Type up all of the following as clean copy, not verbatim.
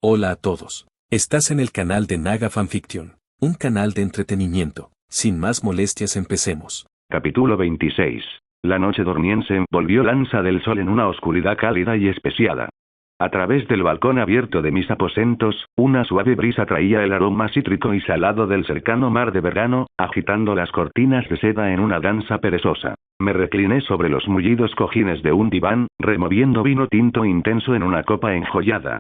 Hola a todos. Estás en el canal de Naga Fanfiction, un canal de entretenimiento. Sin más molestias, empecemos. Capítulo 26. La noche dormiense envolvió Lanza del Sol en una oscuridad cálida y especiada. A través del balcón abierto de mis aposentos, una suave brisa traía el aroma cítrico y salado del cercano mar de verano, agitando las cortinas de seda en una danza perezosa. Me recliné sobre los mullidos cojines de un diván, removiendo vino tinto intenso en una copa enjollada.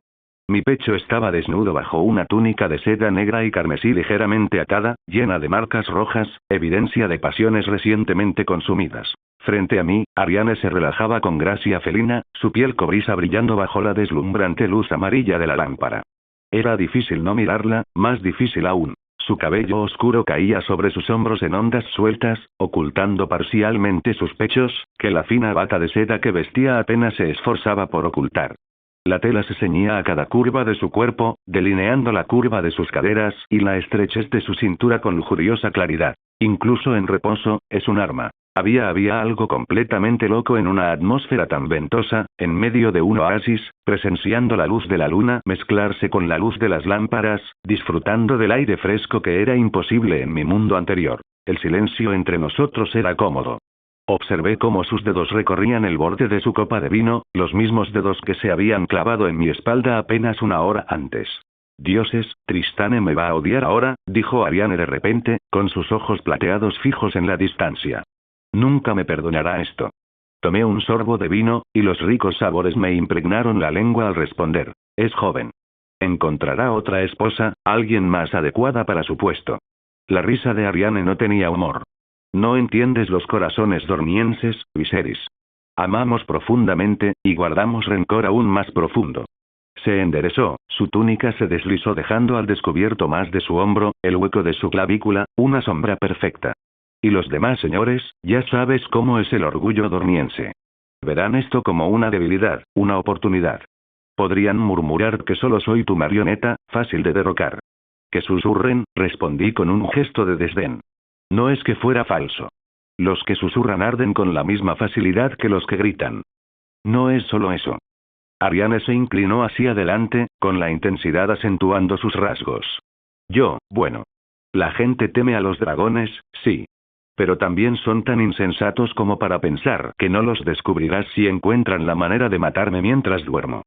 Mi pecho estaba desnudo bajo una túnica de seda negra y carmesí ligeramente atada, llena de marcas rojas, evidencia de pasiones recientemente consumidas. Frente a mí, Ariane se relajaba con gracia felina, su piel cobriza brillando bajo la deslumbrante luz amarilla de la lámpara. Era difícil no mirarla, más difícil aún. Su cabello oscuro caía sobre sus hombros en ondas sueltas, ocultando parcialmente sus pechos, que la fina bata de seda que vestía apenas se esforzaba por ocultar. La tela se ceñía a cada curva de su cuerpo, delineando la curva de sus caderas y la estrechez de su cintura con lujuriosa claridad. Incluso en reposo, es un arma. Había algo completamente loco en una atmósfera tan ventosa, en medio de un oasis, presenciando la luz de la luna mezclarse con la luz de las lámparas, disfrutando del aire fresco que era imposible en mi mundo anterior. El silencio entre nosotros era cómodo. Observé cómo sus dedos recorrían el borde de su copa de vino, los mismos dedos que se habían clavado en mi espalda apenas una hora antes. Dioses, Tristane me va a odiar ahora, dijo Ariane de repente, con sus ojos plateados fijos en la distancia. Nunca me perdonará esto. Tomé un sorbo de vino, y los ricos sabores me impregnaron la lengua al responder. Es joven. Encontrará otra esposa, alguien más adecuada para su puesto. La risa de Ariane no tenía humor. No entiendes los corazones dormienses, Viserys. Amamos profundamente, y guardamos rencor aún más profundo. Se enderezó, su túnica se deslizó dejando al descubierto más de su hombro, el hueco de su clavícula, una sombra perfecta. Y los demás señores, ya sabes cómo es el orgullo dormiense. Verán esto como una debilidad, una oportunidad. Podrían murmurar que solo soy tu marioneta, fácil de derrocar. Que susurren, respondí con un gesto de desdén. No es que fuera falso. Los que susurran arden con la misma facilidad que los que gritan. No es solo eso. Ariane se inclinó hacia adelante, con la intensidad acentuando sus rasgos. Bueno. La gente teme a los dragones, sí. Pero también son tan insensatos como para pensar que no los descubrirás si encuentran la manera de matarme mientras duermo.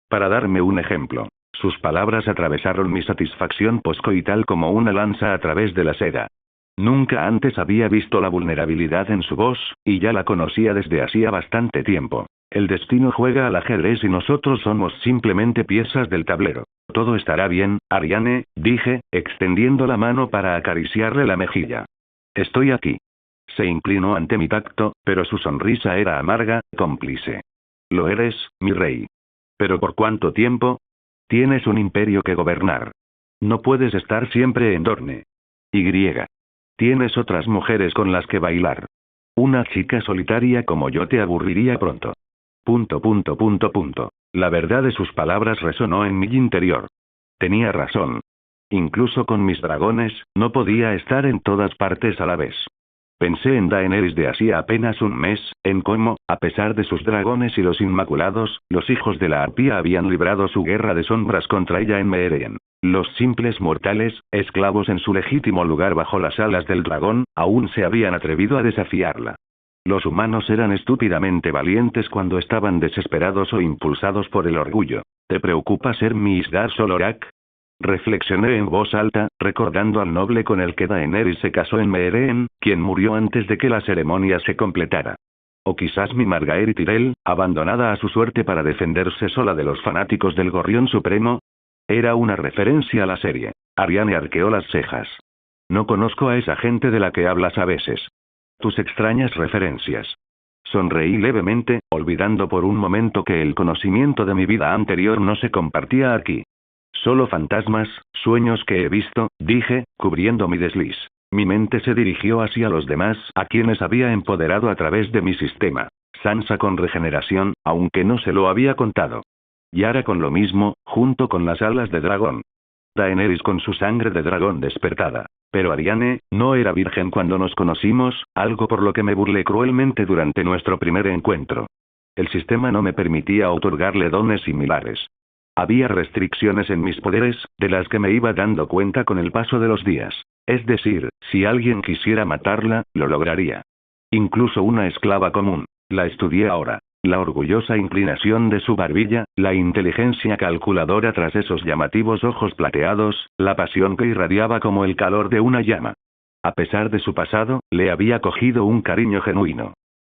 Para darme un ejemplo, sus palabras atravesaron mi satisfacción poscoital como una lanza a través de la seda. Nunca antes había visto la vulnerabilidad en su voz, y ya la conocía desde hacía bastante tiempo. El destino juega al ajedrez y nosotros somos simplemente piezas del tablero. Todo estará bien, Ariane, dije, extendiendo la mano para acariciarle la mejilla. Estoy aquí. Se inclinó ante mi tacto, pero su sonrisa era amarga, cómplice. Lo eres, mi rey. ¿Pero por cuánto tiempo? Tienes un imperio que gobernar. No puedes estar siempre en Dorne. Tienes otras mujeres con las que bailar. Una chica solitaria como yo te aburriría pronto. ... La verdad de sus palabras resonó en mi interior. Tenía razón. Incluso con mis dragones, no podía estar en todas partes a la vez. Pensé en Daenerys de hacía apenas un mes, en cómo, a pesar de sus dragones y los Inmaculados, los hijos de la Arpía habían librado su guerra de sombras contra ella en Meereen. Los simples mortales, esclavos en su legítimo lugar bajo las alas del dragón, aún se habían atrevido a desafiarla. Los humanos eran estúpidamente valientes cuando estaban desesperados o impulsados por el orgullo. ¿Te preocupa ser mi Isdar Solorak? Reflexioné en voz alta, recordando al noble con el que Daenerys se casó en Meereen, quien murió antes de que la ceremonia se completara. O quizás mi Margaery Tyrell, abandonada a su suerte para defenderse sola de los fanáticos del Gorrión Supremo. Era una referencia a la serie. Ariane arqueó las cejas. No conozco a esa gente de la que hablas a veces. Tus extrañas referencias. Sonreí levemente, olvidando por un momento que el conocimiento de mi vida anterior no se compartía aquí. Solo fantasmas, sueños que he visto, dije, cubriendo mi desliz. Mi mente se dirigió hacia los demás, a quienes había empoderado a través de mi sistema. Sansa con regeneración, aunque no se lo había contado. Yara con lo mismo, junto con las alas de dragón. Daenerys con su sangre de dragón despertada. Pero Ariane, no era virgen cuando nos conocimos, algo por lo que me burlé cruelmente durante nuestro primer encuentro. El sistema no me permitía otorgarle dones similares. Había restricciones en mis poderes, de las que me iba dando cuenta con el paso de los días. Es decir, si alguien quisiera matarla, lo lograría. Incluso una esclava común. La estudié ahora. La orgullosa inclinación de su barbilla, la inteligencia calculadora tras esos llamativos ojos plateados, la pasión que irradiaba como el calor de una llama. A pesar de su pasado, le había cogido un cariño genuino.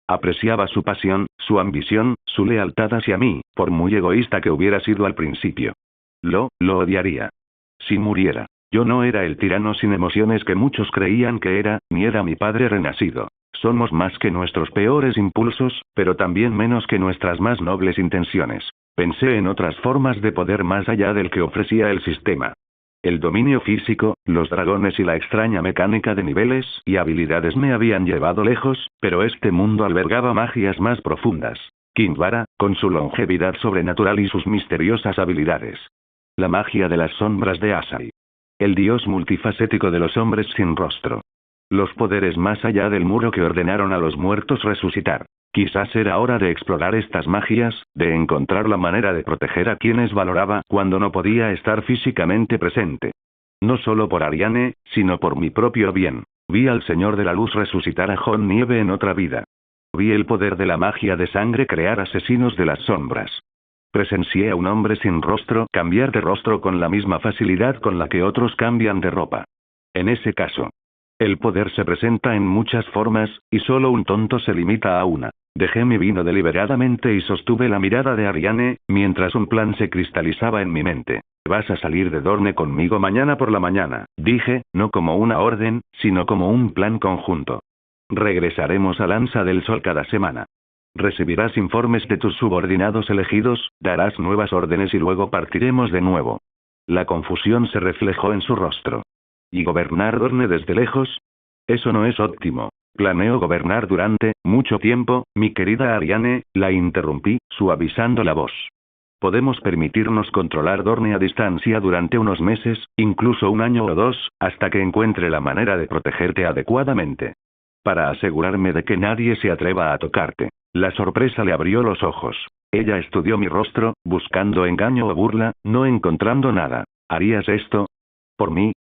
Apreciaba su pasión, su ambición, su lealtad hacia mí, por muy egoísta que hubiera sido al principio. Lo odiaría. Si muriera. Yo no era el tirano sin emociones que muchos creían que era, ni era mi padre renacido. Somos más que nuestros peores impulsos, pero también menos que nuestras más nobles intenciones. Pensé en otras formas de poder más allá del que ofrecía el sistema. El dominio físico, los dragones y la extraña mecánica de niveles y habilidades me habían llevado lejos, pero este mundo albergaba magias más profundas. Kinvara, con su longevidad sobrenatural y sus misteriosas habilidades. La magia de las sombras de Asai. El dios multifacético de los hombres sin rostro. Los poderes más allá del muro que ordenaron a los muertos resucitar. Quizás era hora de explorar estas magias, de encontrar la manera de proteger a quienes valoraba cuando no podía estar físicamente presente. No solo por Ariane, sino por mi propio bien. Vi al Señor de la Luz resucitar a Jon Nieve en otra vida. Vi el poder de la magia de sangre crear asesinos de las sombras. Presencié a un hombre sin rostro cambiar de rostro con la misma facilidad con la que otros cambian de ropa. En ese caso, el poder se presenta en muchas formas, y solo un tonto se limita a una. Dejé mi vino deliberadamente y sostuve la mirada de Ariane, mientras un plan se cristalizaba en mi mente. Vas a salir de Dorne conmigo mañana por la mañana, dije, no como una orden, sino como un plan conjunto. Regresaremos a Lanza del Sol cada semana. Recibirás informes de tus subordinados elegidos, darás nuevas órdenes y luego partiremos de nuevo. La confusión se reflejó en su rostro. ¿Y gobernar Dorne desde lejos? Eso no es óptimo. Planeo gobernar durante mucho tiempo, mi querida Ariane, la interrumpí, suavizando la voz. Podemos permitirnos controlar Dorne a distancia durante unos meses, incluso un año o dos, hasta que encuentre la manera de protegerte adecuadamente. Para asegurarme de que nadie se atreva a tocarte. La sorpresa le abrió los ojos. Ella estudió mi rostro, buscando engaño o burla, no encontrando nada. ¿Harías esto? ¿Por mí?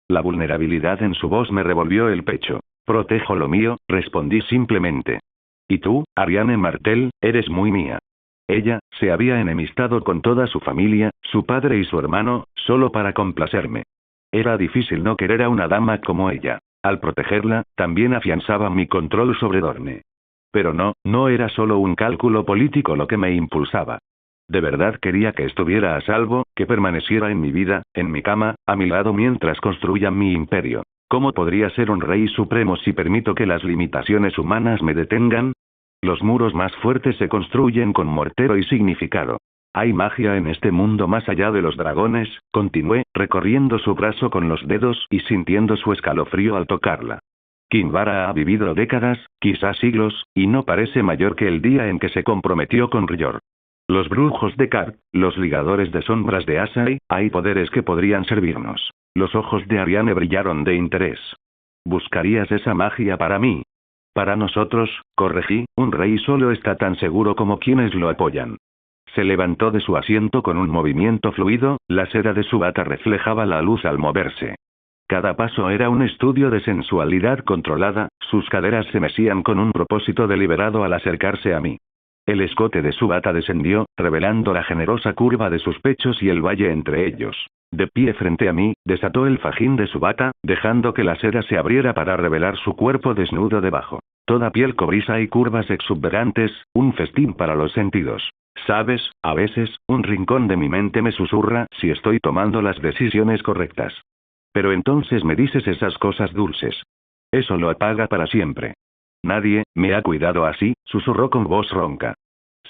La vulnerabilidad en su voz me revolvió el pecho. Protejo lo mío, respondí simplemente. Y tú, Ariane Martell, eres muy mía. Ella se había enemistado con toda su familia, su padre y su hermano, solo para complacerme. Era difícil no querer a una dama como ella. Al protegerla, también afianzaba mi control sobre Dorne. Pero no era solo un cálculo político lo que me impulsaba. De verdad quería que estuviera a salvo, que permaneciera en mi vida, en mi cama, a mi lado mientras construya mi imperio. ¿Cómo podría ser un rey supremo si permito que las limitaciones humanas me detengan? Los muros más fuertes se construyen con mortero y significado. Hay magia en este mundo más allá de los dragones, continué, recorriendo su brazo con los dedos y sintiendo su escalofrío al tocarla. Kinvara ha vivido décadas, quizás siglos, y no parece mayor que el día en que se comprometió con Rior. Los brujos de Kart, los ligadores de sombras de Asai, hay poderes que podrían servirnos. Los ojos de Ariane brillaron de interés. ¿Buscarías esa magia para mí? Para nosotros, corregí, un rey solo está tan seguro como quienes lo apoyan. Se levantó de su asiento con un movimiento fluido, la seda de su bata reflejaba la luz al moverse. Cada paso era un estudio de sensualidad controlada, sus caderas se mecían con un propósito deliberado al acercarse a mí. El escote de su bata descendió, revelando la generosa curva de sus pechos y el valle entre ellos. De pie frente a mí, desató el fajín de su bata, dejando que la seda se abriera para revelar su cuerpo desnudo debajo. Toda piel cobriza y curvas exuberantes, un festín para los sentidos. Sabes, a veces, un rincón de mi mente me susurra si estoy tomando las decisiones correctas. Pero entonces me dices esas cosas dulces. Eso lo apaga para siempre. Nadie me ha cuidado así, susurró con voz ronca.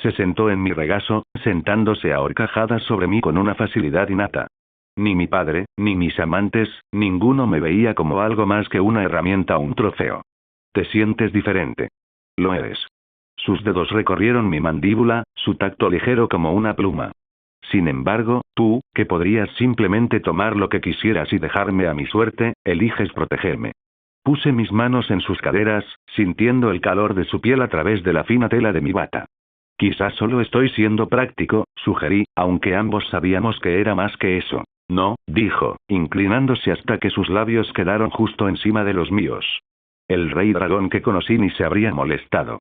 Se sentó en mi regazo, sentándose a horcajadas sobre mí con una facilidad innata. Ni mi padre, ni mis amantes, ninguno me veía como algo más que una herramienta o un trofeo. Te sientes diferente. Lo eres. Sus dedos recorrieron mi mandíbula, su tacto ligero como una pluma. Sin embargo, tú, que podrías simplemente tomar lo que quisieras y dejarme a mi suerte, eliges protegerme. Puse mis manos en sus caderas, sintiendo el calor de su piel a través de la fina tela de mi bata. Quizás solo estoy siendo práctico, sugerí, aunque ambos sabíamos que era más que eso. No, dijo, inclinándose hasta que sus labios quedaron justo encima de los míos. El rey dragón que conocí ni se habría molestado.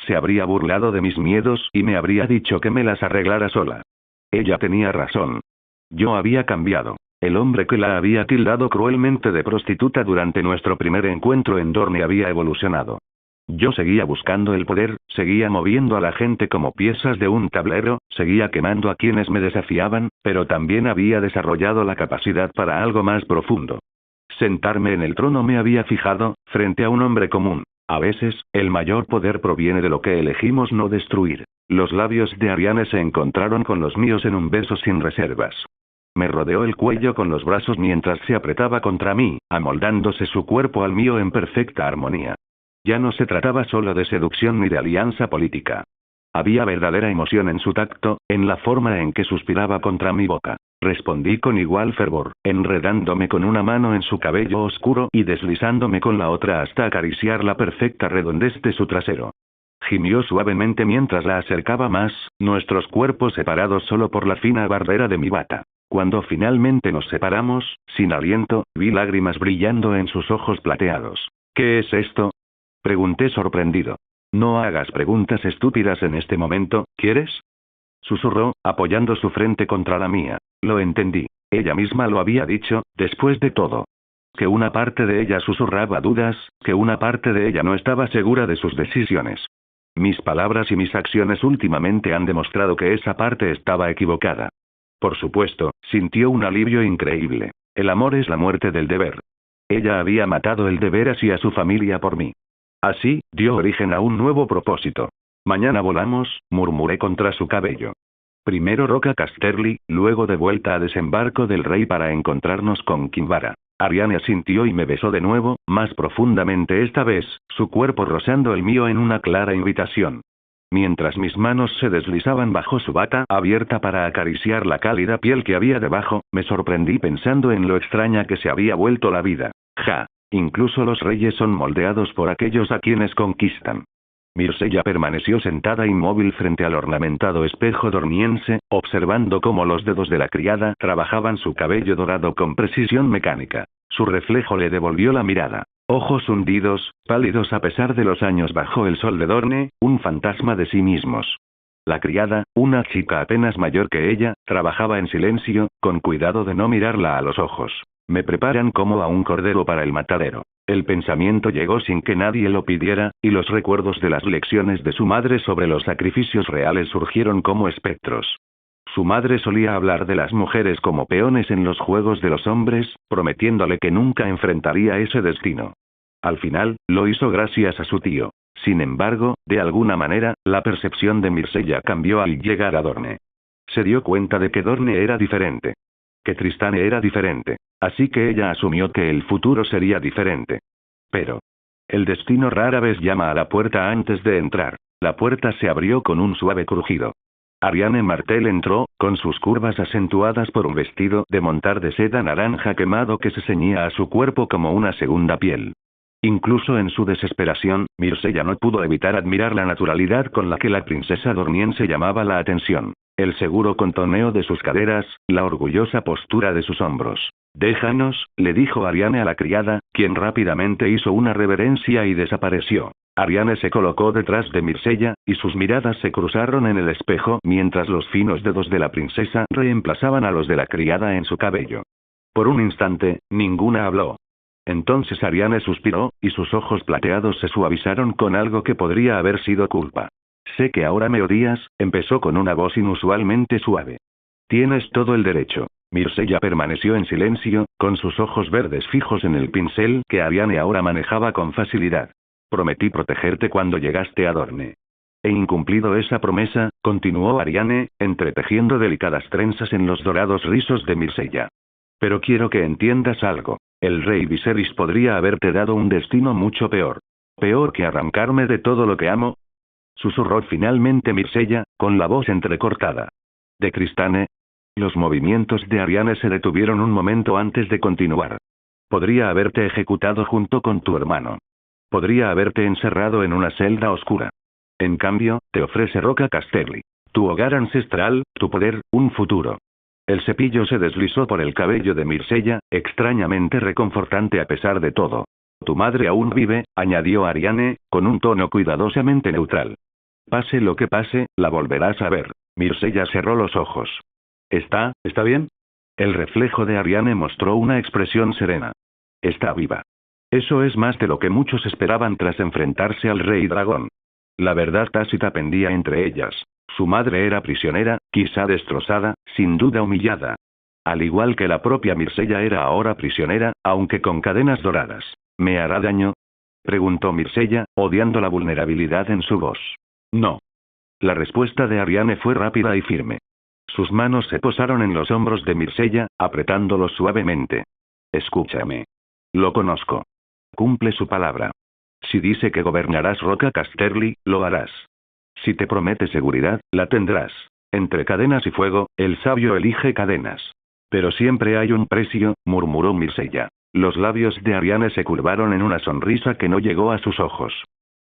Se habría burlado de mis miedos y me habría dicho que me las arreglara sola. Ella tenía razón. Yo había cambiado. El hombre que la había tildado cruelmente de prostituta durante nuestro primer encuentro en Dorne había evolucionado. Yo seguía buscando el poder, seguía moviendo a la gente como piezas de un tablero, seguía quemando a quienes me desafiaban, pero también había desarrollado la capacidad para algo más profundo. Sentarme en el trono me había fijado, frente a un hombre común. A veces, el mayor poder proviene de lo que elegimos no destruir. Los labios de Ariane se encontraron con los míos en un beso sin reservas. Me rodeó el cuello con los brazos mientras se apretaba contra mí, amoldándose su cuerpo al mío en perfecta armonía. Ya no se trataba solo de seducción ni de alianza política. Había verdadera emoción en su tacto, en la forma en que suspiraba contra mi boca. Respondí con igual fervor, enredándome con una mano en su cabello oscuro y deslizándome con la otra hasta acariciar la perfecta redondez de su trasero. Gimió suavemente mientras la acercaba más, nuestros cuerpos separados solo por la fina barrera de mi bata. Cuando finalmente nos separamos, sin aliento, vi lágrimas brillando en sus ojos plateados. ¿Qué es esto? Pregunté sorprendido. No hagas preguntas estúpidas en este momento, ¿quieres? Susurró, apoyando su frente contra la mía. Lo entendí. Ella misma lo había dicho, después de todo. Que una parte de ella susurraba dudas, que una parte de ella no estaba segura de sus decisiones. Mis palabras y mis acciones últimamente han demostrado que esa parte estaba equivocada. Por supuesto, sintió un alivio increíble. El amor es la muerte del deber. Ella había matado el deber hacia su familia por mí. Así, dio origen a un nuevo propósito. Mañana volamos, murmuré contra su cabello. Primero Roca Casterly, luego de vuelta a Desembarco del Rey para encontrarnos con Kinvara. Ariane asintió y me besó de nuevo, más profundamente esta vez, su cuerpo rozando el mío en una clara invitación. Mientras mis manos se deslizaban bajo su bata abierta para acariciar la cálida piel que había debajo, me sorprendí pensando en lo extraña que se había vuelto la vida. Incluso los reyes son moldeados por aquellos a quienes conquistan. Myrcella permaneció sentada inmóvil frente al ornamentado espejo dorniense, observando cómo los dedos de la criada trabajaban su cabello dorado con precisión mecánica. Su reflejo le devolvió la mirada. Ojos hundidos, pálidos a pesar de los años bajo el sol de Dorne, un fantasma de sí mismos. La criada, una chica apenas mayor que ella, trabajaba en silencio, con cuidado de no mirarla a los ojos. Me preparan como a un cordero para el matadero. El pensamiento llegó sin que nadie lo pidiera, y los recuerdos de las lecciones de su madre sobre los sacrificios reales surgieron como espectros. Su madre solía hablar de las mujeres como peones en los juegos de los hombres, prometiéndole que nunca enfrentaría ese destino. Al final, lo hizo gracias a su tío. Sin embargo, de alguna manera, la percepción de Myrcella cambió al llegar a Dorne. Se dio cuenta de que Dorne era diferente. Que Tristane era diferente. Así que ella asumió que el futuro sería diferente. Pero el destino rara vez llama a la puerta antes de entrar. La puerta se abrió con un suave crujido. Ariane Martell entró, con sus curvas acentuadas por un vestido de montar de seda naranja quemado que se ceñía a su cuerpo como una segunda piel. Incluso en su desesperación, Myrcella no pudo evitar admirar la naturalidad con la que la princesa dorniense llamaba la atención. El seguro contoneo de sus caderas, la orgullosa postura de sus hombros. «Déjanos», le dijo Ariane a la criada, quien rápidamente hizo una reverencia y desapareció. Ariane se colocó detrás de Myrcella, y sus miradas se cruzaron en el espejo mientras los finos dedos de la princesa reemplazaban a los de la criada en su cabello. Por un instante, ninguna habló. Entonces Ariane suspiró, y sus ojos plateados se suavizaron con algo que podría haber sido culpa. «Sé que ahora me odias», empezó con una voz inusualmente suave. «Tienes todo el derecho». Myrcella permaneció en silencio, con sus ojos verdes fijos en el pincel que Ariane ahora manejaba con facilidad. «Prometí protegerte cuando llegaste a Dorne. He incumplido esa promesa», continuó Ariane, entretejiendo delicadas trenzas en los dorados rizos de Myrcella. «Pero quiero que entiendas algo. El rey Viserys podría haberte dado un destino mucho peor. ¿Peor que arrancarme de todo lo que amo?», susurró finalmente Myrcella, con la voz entrecortada. «¿De Tristane?». Los movimientos de Ariane se detuvieron un momento antes de continuar. «Podría haberte ejecutado junto con tu hermano. Podría haberte encerrado en una celda oscura. En cambio, te ofrece Roca Casterly. Tu hogar ancestral, tu poder, un futuro. El cepillo se deslizó por el cabello de Mirsella, extrañamente reconfortante a pesar de todo. Tu madre aún vive, añadió Ariane, con un tono cuidadosamente neutral. Pase lo que pase, la volverás a ver. Mirsella cerró los ojos. ¿Está bien? El reflejo de Ariane mostró una expresión serena. Está viva. Eso es más de lo que muchos esperaban tras enfrentarse al rey dragón. La verdad tácita pendía entre ellas. Su madre era prisionera, quizá destrozada, sin duda humillada. Al igual que la propia Mirsella era ahora prisionera, aunque con cadenas doradas. ¿Me hará daño? Preguntó Mirsella, odiando la vulnerabilidad en su voz. No. La respuesta de Ariane fue rápida y firme. Sus manos se posaron en los hombros de Mirsella, apretándolos suavemente. Escúchame. Lo conozco. Cumple su palabra. Si dice que gobernarás Roca Casterly, lo harás. Si te promete seguridad, la tendrás. Entre cadenas y fuego, el sabio elige cadenas. Pero siempre hay un precio, murmuró Mirsella. Los labios de Ariane se curvaron en una sonrisa que no llegó a sus ojos.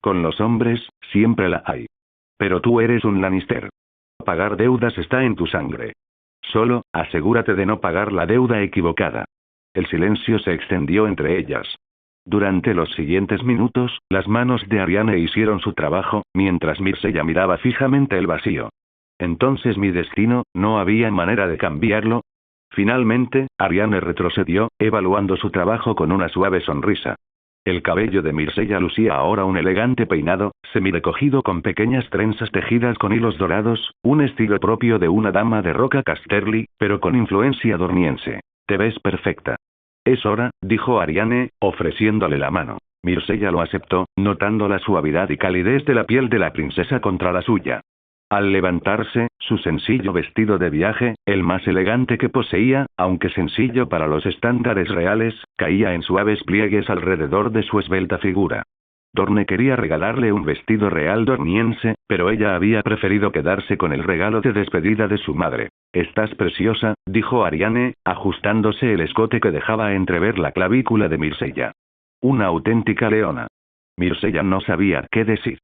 Con los hombres, siempre la hay. Pero tú eres un Lannister. Pagar deudas está en tu sangre. Solo, asegúrate de no pagar la deuda equivocada. El silencio se extendió entre ellas. Durante los siguientes minutos, las manos de Ariane hicieron su trabajo, mientras Mirsella miraba fijamente el vacío. Entonces mi destino, ¿no había manera de cambiarlo? Finalmente, Ariane retrocedió, evaluando su trabajo con una suave sonrisa. El cabello de Mirsella lucía ahora un elegante peinado, semirecogido con pequeñas trenzas tejidas con hilos dorados, un estilo propio de una dama de Roca Casterly, pero con influencia dorniense. Te ves perfecta. Es hora, dijo Ariane, ofreciéndole la mano. Mirsella lo aceptó, notando la suavidad y calidez de la piel de la princesa contra la suya. Al levantarse, su sencillo vestido de viaje, el más elegante que poseía, aunque sencillo para los estándares reales, caía en suaves pliegues alrededor de su esbelta figura. Dorne quería regalarle un vestido real dorniense, pero ella había preferido quedarse con el regalo de despedida de su madre. Estás preciosa, dijo Ariane, ajustándose el escote que dejaba entrever la clavícula de Mirsella. Una auténtica leona. Mirsella no sabía qué decir.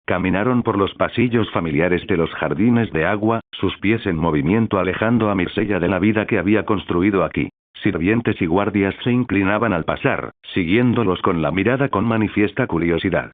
Caminaron por los pasillos familiares de los jardines de agua, sus pies en movimiento alejando a Mirsella de la vida que había construido aquí. Sirvientes y guardias se inclinaban al pasar, siguiéndolos con la mirada con manifiesta curiosidad.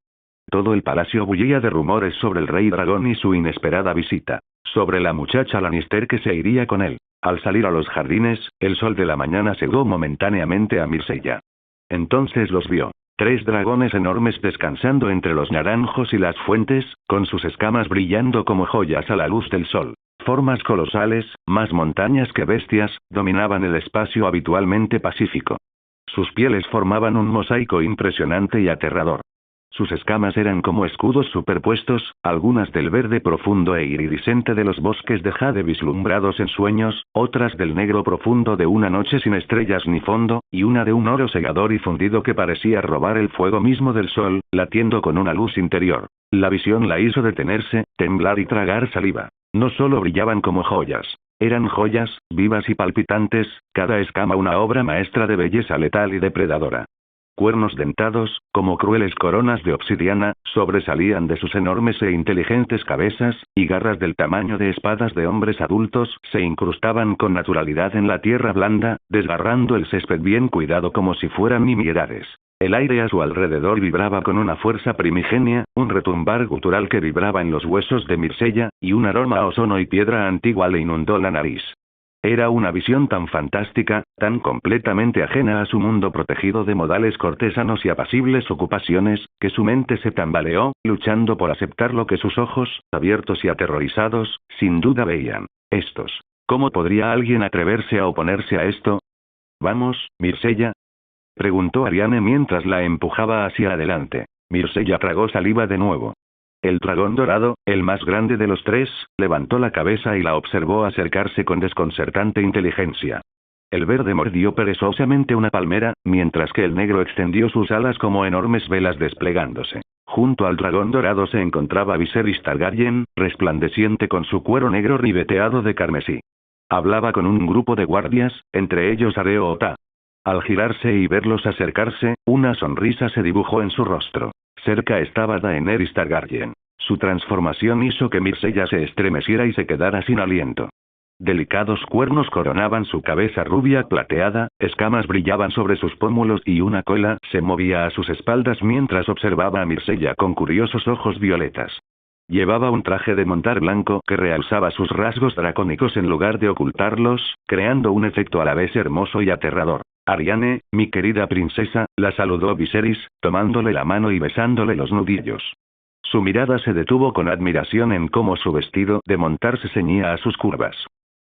Todo el palacio bullía de rumores sobre el rey dragón y su inesperada visita. Sobre la muchacha Lannister que se iría con él. Al salir a los jardines, el sol de la mañana cegó momentáneamente a Mirsella. Entonces los vio. 3 dragones enormes descansando entre los naranjos y las fuentes, con sus escamas brillando como joyas a la luz del sol. Formas colosales, más montañas que bestias, dominaban el espacio habitualmente pacífico. Sus pieles formaban un mosaico impresionante y aterrador. Sus escamas eran como escudos superpuestos, algunas del verde profundo e iridiscente de los bosques de jade vislumbrados en sueños, otras del negro profundo de una noche sin estrellas ni fondo, y una de un oro cegador y fundido que parecía robar el fuego mismo del sol, latiendo con una luz interior. La visión la hizo detenerse, temblar y tragar saliva. No solo brillaban como joyas. Eran joyas, vivas y palpitantes, cada escama una obra maestra de belleza letal y depredadora. Cuernos dentados, como crueles coronas de obsidiana, sobresalían de sus enormes e inteligentes cabezas, y garras del tamaño de espadas de hombres adultos se incrustaban con naturalidad en la tierra blanda, desgarrando el césped bien cuidado como si fueran nimiedades. El aire a su alrededor vibraba con una fuerza primigenia, un retumbar gutural que vibraba en los huesos de Mirsella, y un aroma a ozono y piedra antigua le inundó la nariz. Era una visión tan fantástica, tan completamente ajena a su mundo protegido de modales cortesanos y apacibles ocupaciones, que su mente se tambaleó, luchando por aceptar lo que sus ojos, abiertos y aterrorizados, sin duda veían. Estos. ¿Cómo podría alguien atreverse a oponerse a esto? Vamos, Mirsella, preguntó Ariane mientras la empujaba hacia adelante. Mirsella tragó saliva de nuevo. El dragón dorado, el más grande de los 3, levantó la cabeza y la observó acercarse con desconcertante inteligencia. El verde mordió perezosamente una palmera, mientras que el negro extendió sus alas como enormes velas desplegándose. Junto al dragón dorado se encontraba Viserys Targaryen, resplandeciente con su cuero negro ribeteado de carmesí. Hablaba con un grupo de guardias, entre ellos Areo Ota. Al girarse y verlos acercarse, una sonrisa se dibujó en su rostro. Cerca estaba Daenerys Targaryen. Su transformación hizo que Mircella se estremeciera y se quedara sin aliento. Delicados cuernos coronaban su cabeza rubia plateada, escamas brillaban sobre sus pómulos y una cola se movía a sus espaldas mientras observaba a Mircella con curiosos ojos violetas. Llevaba un traje de montar blanco que realzaba sus rasgos dracónicos en lugar de ocultarlos, creando un efecto a la vez hermoso y aterrador. Ariane, mi querida princesa, la saludó Viserys, tomándole la mano y besándole los nudillos. Su mirada se detuvo con admiración en cómo su vestido de montar se ceñía a sus curvas.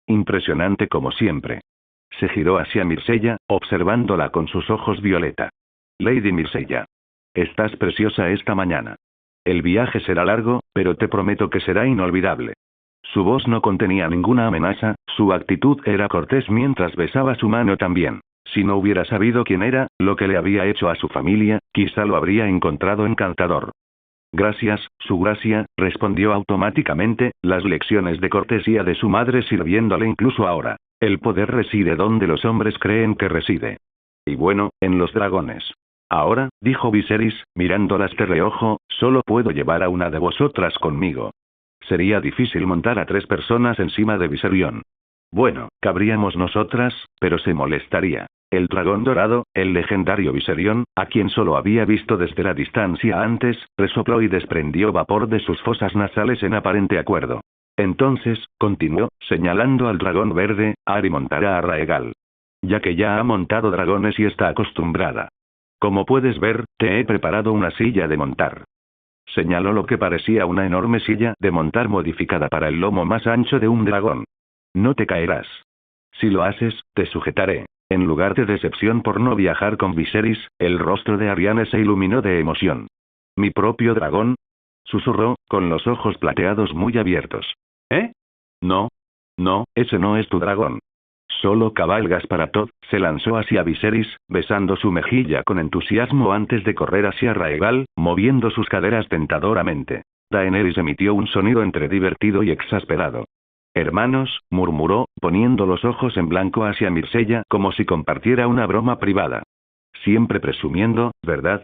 Impresionante como siempre. Se giró hacia Mircella, observándola con sus ojos violeta. Lady Mircella. Estás preciosa esta mañana. El viaje será largo, pero te prometo que será inolvidable. Su voz no contenía ninguna amenaza, su actitud era cortés mientras besaba su mano también. Si no hubiera sabido quién era, lo que le había hecho a su familia, quizá lo habría encontrado encantador. Gracias, su gracia, respondió automáticamente, las lecciones de cortesía de su madre sirviéndole incluso ahora. El poder reside donde los hombres creen que reside. Y bueno, en los dragones. Ahora, dijo Viserys, mirándolas de reojo, solo puedo llevar a una de vosotras conmigo. Sería difícil montar a 3 personas encima de Viserion. Bueno, cabríamos nosotras, pero se molestaría. El dragón dorado, el legendario Viserion, a quien solo había visto desde la distancia antes, resopló y desprendió vapor de sus fosas nasales en aparente acuerdo. Entonces, continuó, señalando al dragón verde, Ari montará a Raegal. Ya que ya ha montado dragones y está acostumbrada. Como puedes ver, te he preparado una silla de montar. Señaló lo que parecía una enorme silla de montar modificada para el lomo más ancho de un dragón. No te caerás. Si lo haces, te sujetaré. En lugar de decepción por no viajar con Viserys, el rostro de Ariane se iluminó de emoción. ¿Mi propio dragón? Susurró, con los ojos plateados muy abiertos. ¿Eh? No. No, ese no es tu dragón. Solo cabalgas para Todd, se lanzó hacia Viserys, besando su mejilla con entusiasmo antes de correr hacia Raegal, moviendo sus caderas tentadoramente. Daenerys emitió un sonido entre divertido y exasperado. Hermanos, murmuró, poniendo los ojos en blanco hacia Mircella como si compartiera una broma privada. Siempre presumiendo, ¿verdad? ...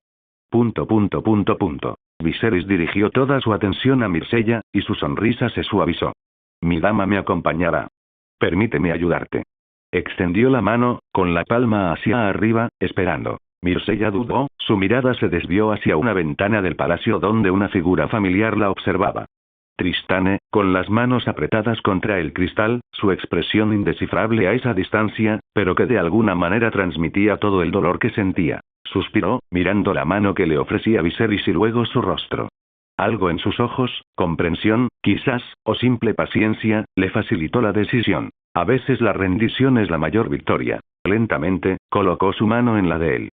Viserys dirigió toda su atención a Mircella, y su sonrisa se suavizó. Mi dama me acompañará. Permíteme ayudarte. Extendió la mano, con la palma hacia arriba, esperando. Mircella dudó, su mirada se desvió hacia una ventana del palacio donde una figura familiar la observaba. Tristane, con las manos apretadas contra el cristal, su expresión indescifrable a esa distancia, pero que de alguna manera transmitía todo el dolor que sentía. Suspiró, mirando la mano que le ofrecía Viserys y luego su rostro. Algo en sus ojos, comprensión, quizás, o simple paciencia, le facilitó la decisión. A veces la rendición es la mayor victoria. Lentamente, colocó su mano en la de él.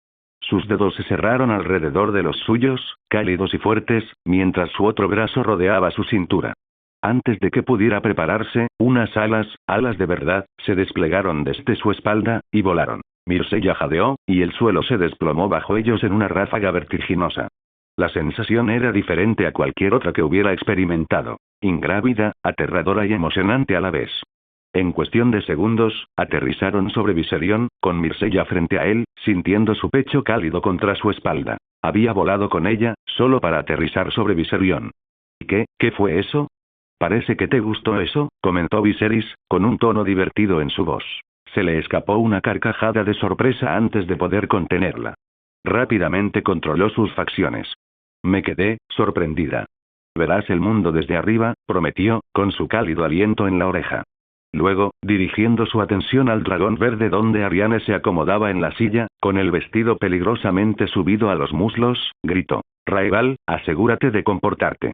Sus dedos se cerraron alrededor de los suyos, cálidos y fuertes, mientras su otro brazo rodeaba su cintura. Antes de que pudiera prepararse, unas alas de verdad, se desplegaron desde su espalda, y volaron. Mircella jadeó, y el suelo se desplomó bajo ellos en una ráfaga vertiginosa. La sensación era diferente a cualquier otra que hubiera experimentado. Ingrávida, aterradora y emocionante a la vez. En cuestión de segundos, aterrizaron sobre Viserion, con Mircella frente a él, sintiendo su pecho cálido contra su espalda. Había volado con ella, solo para aterrizar sobre Viserion. ¿Qué fue eso? Parece que te gustó eso, comentó Viserys, con un tono divertido en su voz. Se le escapó una carcajada de sorpresa antes de poder contenerla. Rápidamente controló sus facciones. Me quedé, sorprendida. Verás el mundo desde arriba, prometió, con su cálido aliento en la oreja. Luego, dirigiendo su atención al dragón verde donde Ariane se acomodaba en la silla, con el vestido peligrosamente subido a los muslos, gritó. Raegal, asegúrate de comportarte.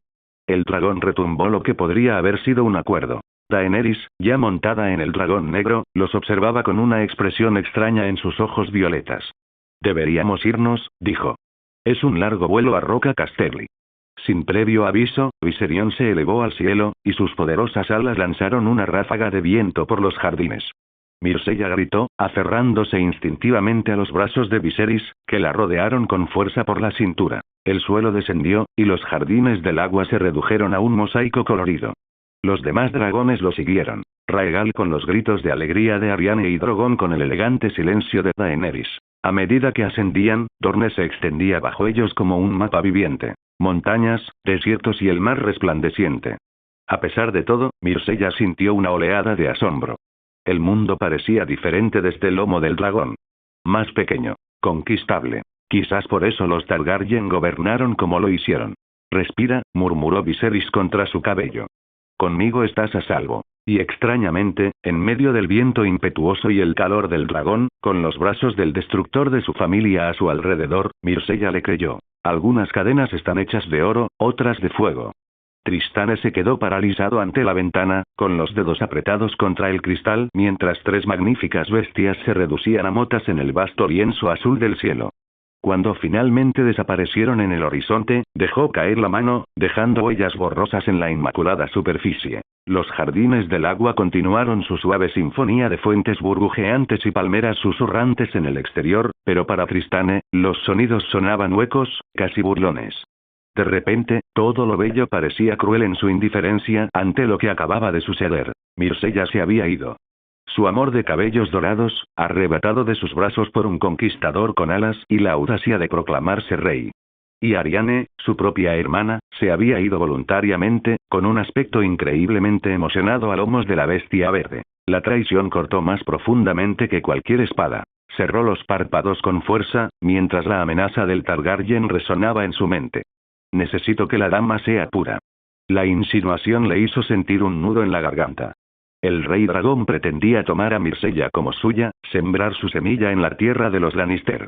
El dragón retumbó lo que podría haber sido un acuerdo. Daenerys, ya montada en el dragón negro, los observaba con una expresión extraña en sus ojos violetas. Deberíamos irnos, dijo. Es un largo vuelo a Roca Casterly. Sin previo aviso, Viserion se elevó al cielo, y sus poderosas alas lanzaron una ráfaga de viento por los jardines. Mircella gritó, aferrándose instintivamente a los brazos de Viserys, que la rodearon con fuerza por la cintura. El suelo descendió, y los jardines del agua se redujeron a un mosaico colorido. Los demás dragones lo siguieron. Raegal con los gritos de alegría de Ariane y Drogon con el elegante silencio de Daenerys. A medida que ascendían, Dorne se extendía bajo ellos como un mapa viviente. Montañas, desiertos y el mar resplandeciente. A pesar de todo, Mircea sintió una oleada de asombro. El mundo parecía diferente desde el lomo del dragón. Más pequeño. Conquistable. Quizás por eso los Targaryen gobernaron como lo hicieron. Respira, murmuró Viserys contra su cabello. Conmigo estás a salvo. Y extrañamente, en medio del viento impetuoso y el calor del dragón, con los brazos del destructor de su familia a su alrededor, Mircea le creyó. Algunas cadenas están hechas de oro, otras de fuego. Tristane se quedó paralizado ante la ventana, con los dedos apretados contra el cristal, mientras 3 magníficas bestias se reducían a motas en el vasto lienzo azul del cielo. Cuando finalmente desaparecieron en el horizonte, dejó caer la mano, dejando huellas borrosas en la inmaculada superficie. Los jardines del agua continuaron su suave sinfonía de fuentes burbujeantes y palmeras susurrantes en el exterior, pero para Tristane, los sonidos sonaban huecos, casi burlones. De repente, todo lo bello parecía cruel en su indiferencia ante lo que acababa de suceder. Mircea se había ido. Su amor de cabellos dorados, arrebatado de sus brazos por un conquistador con alas y la audacia de proclamarse rey. Y Ariane, su propia hermana, se había ido voluntariamente, con un aspecto increíblemente emocionado a lomos de la bestia verde. La traición cortó más profundamente que cualquier espada. Cerró los párpados con fuerza, mientras la amenaza del Targaryen resonaba en su mente. Necesito que la dama sea pura. La insinuación le hizo sentir un nudo en la garganta. El rey dragón pretendía tomar a Mircea como suya, sembrar su semilla en la tierra de los Lannister.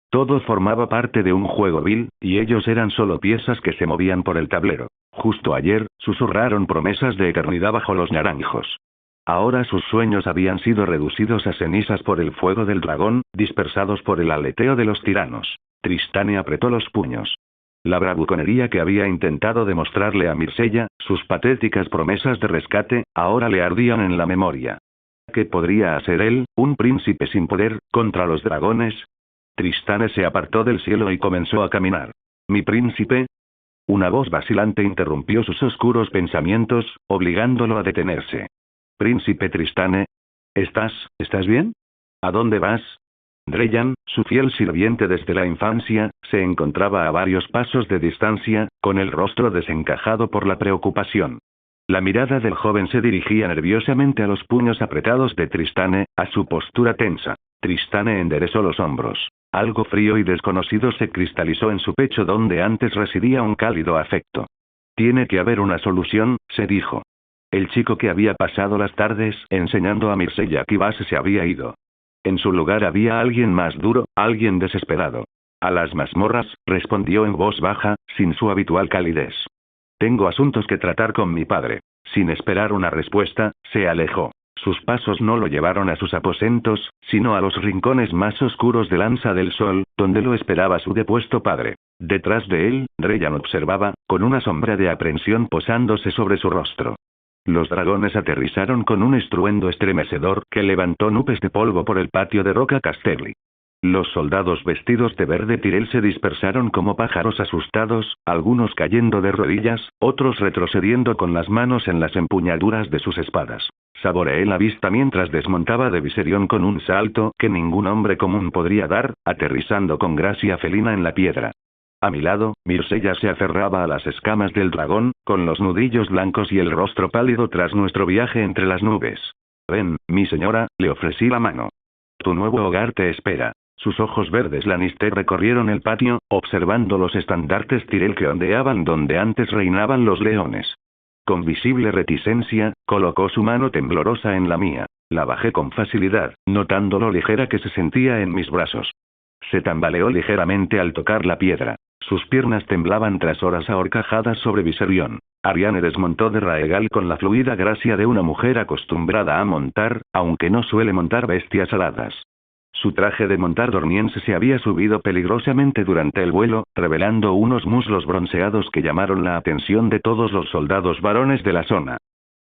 Todo formaba parte de un juego vil, y ellos eran solo piezas que se movían por el tablero. Justo ayer, susurraron promesas de eternidad bajo los naranjos. Ahora sus sueños habían sido reducidos a cenizas por el fuego del dragón, dispersados por el aleteo de los tiranos. Tristane apretó los puños. La bravuconería que había intentado demostrarle a Mircea, sus patéticas promesas de rescate, ahora le ardían en la memoria. ¿Qué podría hacer él, un príncipe sin poder, contra los dragones? Tristane se apartó del cielo y comenzó a caminar. ¿Mi príncipe? Una voz vacilante interrumpió sus oscuros pensamientos, obligándolo a detenerse. Príncipe Tristane. ¿Estás bien? ¿A dónde vas? Dreyan, su fiel sirviente desde la infancia, se encontraba a varios pasos de distancia, con el rostro desencajado por la preocupación. La mirada del joven se dirigía nerviosamente a los puños apretados de Tristane, a su postura tensa. Tristane enderezó los hombros. Algo frío y desconocido se cristalizó en su pecho donde antes residía un cálido afecto. Tiene que haber una solución, se dijo. El chico que había pasado las tardes enseñando a Mircea Kivas se había ido. En su lugar había alguien más duro, alguien desesperado. A las mazmorras, respondió en voz baja, sin su habitual calidez. Tengo asuntos que tratar con mi padre. Sin esperar una respuesta, se alejó. Sus pasos no lo llevaron a sus aposentos, sino a los rincones más oscuros de Lanza del Sol, donde lo esperaba su depuesto padre. Detrás de él, Dreyan observaba, con una sombra de aprensión posándose sobre su rostro. Los dragones aterrizaron con un estruendo estremecedor que levantó nubes de polvo por el patio de Roca Casterly. Los soldados vestidos de verde Tyrell se dispersaron como pájaros asustados, algunos cayendo de rodillas, otros retrocediendo con las manos en las empuñaduras de sus espadas. Saboreé la vista mientras desmontaba de Viserion con un salto que ningún hombre común podría dar, aterrizando con gracia felina en la piedra. A mi lado, Mircea se aferraba a las escamas del dragón, con los nudillos blancos y el rostro pálido tras nuestro viaje entre las nubes. Ven, mi señora, le ofrecí la mano. Tu nuevo hogar te espera. Sus ojos verdes Lannister recorrieron el patio, observando los estandartes Tyrell que ondeaban donde antes reinaban los leones. Con visible reticencia, colocó su mano temblorosa en la mía. La bajé con facilidad, notando lo ligera que se sentía en mis brazos. Se tambaleó ligeramente al tocar la piedra. Sus piernas temblaban tras horas ahorcajadas sobre Viserion. Ariane desmontó de Raegal con la fluida gracia de una mujer acostumbrada a montar, aunque no suele montar bestias aladas. Su traje de montar dormiense se había subido peligrosamente durante el vuelo, revelando unos muslos bronceados que llamaron la atención de todos los soldados varones de la zona.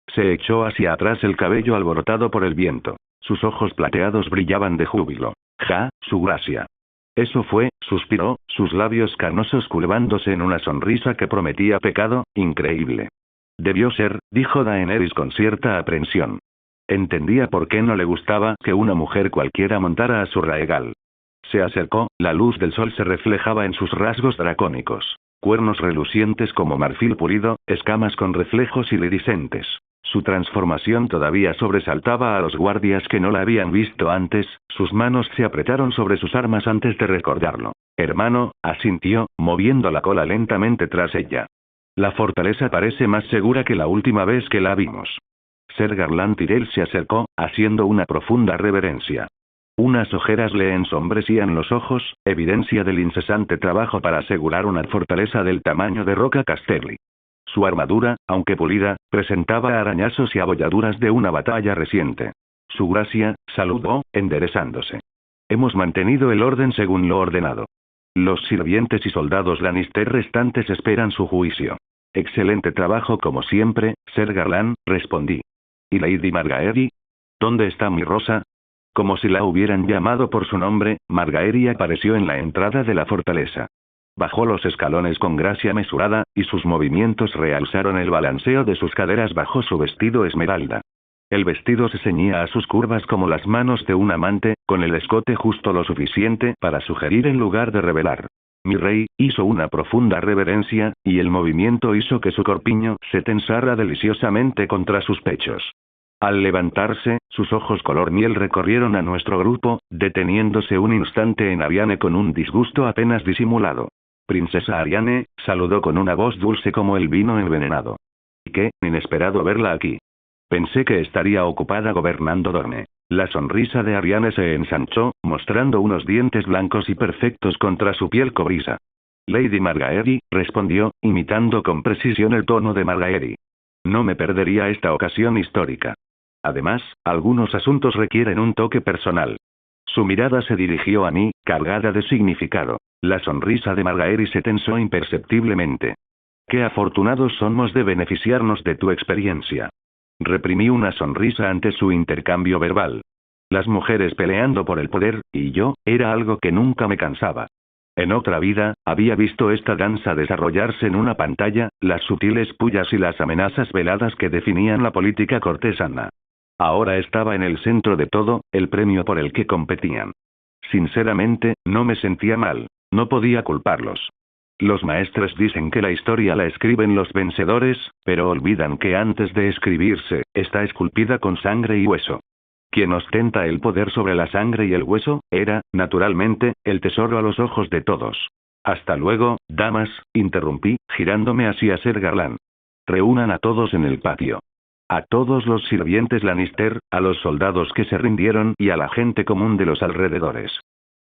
Se echó hacia atrás el cabello alborotado por el viento. Sus ojos plateados brillaban de júbilo. ¡Ja, su gracia! Eso fue, suspiró, sus labios carnosos curvándose en una sonrisa que prometía pecado, increíble. Debió ser, dijo Daenerys con cierta aprensión. Entendía por qué no le gustaba que una mujer cualquiera montara a su Raegal. Se acercó, la luz del sol se reflejaba en sus rasgos dracónicos. cuernos relucientes como marfil pulido, escamas con reflejos iridiscentes. Su transformación todavía sobresaltaba a los guardias que no la habían visto antes, sus manos se apretaron sobre sus armas antes de recordarlo. Hermano, asintió, moviendo la cola lentamente tras ella. La fortaleza parece más segura que la última vez que la vimos. Ser Garland Tyrell se acercó, haciendo una profunda reverencia. Unas ojeras le ensombrecían los ojos, evidencia del incesante trabajo para asegurar una fortaleza del tamaño de Roca Casterly. Su armadura, aunque pulida, presentaba arañazos y abolladuras de una batalla reciente. Su gracia, saludó, enderezándose. Hemos mantenido el orden según lo ordenado. Los sirvientes y soldados Lannister restantes esperan su juicio. Excelente trabajo como siempre, Ser Garland, respondí. ¿Y Lady Margaery? ¿Dónde está mi rosa? Como si la hubieran llamado por su nombre, Margaery apareció en la entrada de la fortaleza. Bajó los escalones con gracia mesurada, y sus movimientos realzaron el balanceo de sus caderas bajo su vestido esmeralda. El vestido se ceñía a sus curvas como las manos de un amante, con el escote justo lo suficiente para sugerir en lugar de revelar. Mi rey, hizo una profunda reverencia, y el movimiento hizo que su corpiño se tensara deliciosamente contra sus pechos. Al levantarse, sus ojos color miel recorrieron a nuestro grupo, deteniéndose un instante en Ariane con un disgusto apenas disimulado. Princesa Ariane, saludó con una voz dulce como el vino envenenado. Qué inesperado verla aquí. Pensé que estaría ocupada gobernando Dorne. La sonrisa de Ariane se ensanchó, mostrando unos dientes blancos y perfectos contra su piel cobriza. Lady Margaery, respondió, imitando con precisión el tono de Margaery. No me perdería esta ocasión histórica. Además, algunos asuntos requieren un toque personal. Su mirada se dirigió a mí, cargada de significado. La sonrisa de Margaery se tensó imperceptiblemente. Qué afortunados somos de beneficiarnos de tu experiencia. Reprimí una sonrisa ante su intercambio verbal. Las mujeres peleando por el poder, y yo, era algo que nunca me cansaba. En otra vida, había visto esta danza desarrollarse en una pantalla, las sutiles pullas y las amenazas veladas que definían la política cortesana. Ahora estaba en el centro de todo, el premio por el que competían. Sinceramente, no me sentía mal, no podía culparlos. Los maestros dicen que la historia la escriben los vencedores, pero olvidan que antes de escribirse, está esculpida con sangre y hueso. Quien ostenta el poder sobre la sangre y el hueso, era, naturalmente, el tesoro a los ojos de todos. Hasta luego, damas, interrumpí, girándome hacia Ser Garland. Reúnan a todos en el patio. A todos los sirvientes Lannister, a los soldados que se rindieron y a la gente común de los alrededores.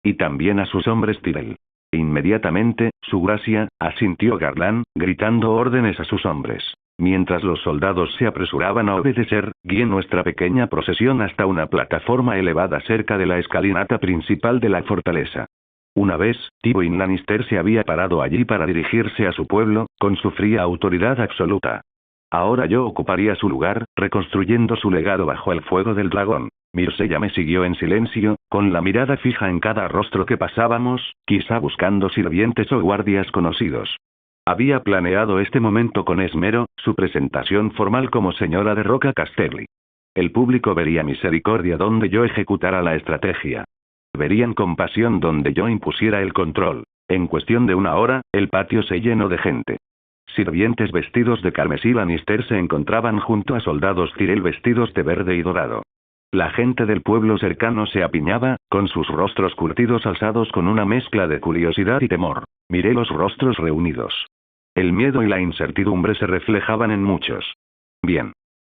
Y también a sus hombres Tyrell. Inmediatamente, su gracia, asintió Garland, gritando órdenes a sus hombres. Mientras los soldados se apresuraban a obedecer, guié nuestra pequeña procesión hasta una plataforma elevada cerca de la escalinata principal de la fortaleza. Una vez, Tywin Lannister se había parado allí para dirigirse a su pueblo, con su fría autoridad absoluta. Ahora yo ocuparía su lugar, reconstruyendo su legado bajo el fuego del dragón. Myrcella me siguió en silencio, con la mirada fija en cada rostro que pasábamos, quizá buscando sirvientes o guardias conocidos. Había planeado este momento con esmero, su presentación formal como señora de Roca Casterly. El público vería misericordia donde yo ejecutara la estrategia. Verían compasión donde yo impusiera el control. En cuestión de una hora, el patio se llenó de gente. Sirvientes vestidos de carmesí Lannister se encontraban junto a soldados Tyrell vestidos de verde y dorado. La gente del pueblo cercano se apiñaba, con sus rostros curtidos alzados con una mezcla de curiosidad y temor. Miré los rostros reunidos. El miedo y la incertidumbre se reflejaban en muchos. Bien.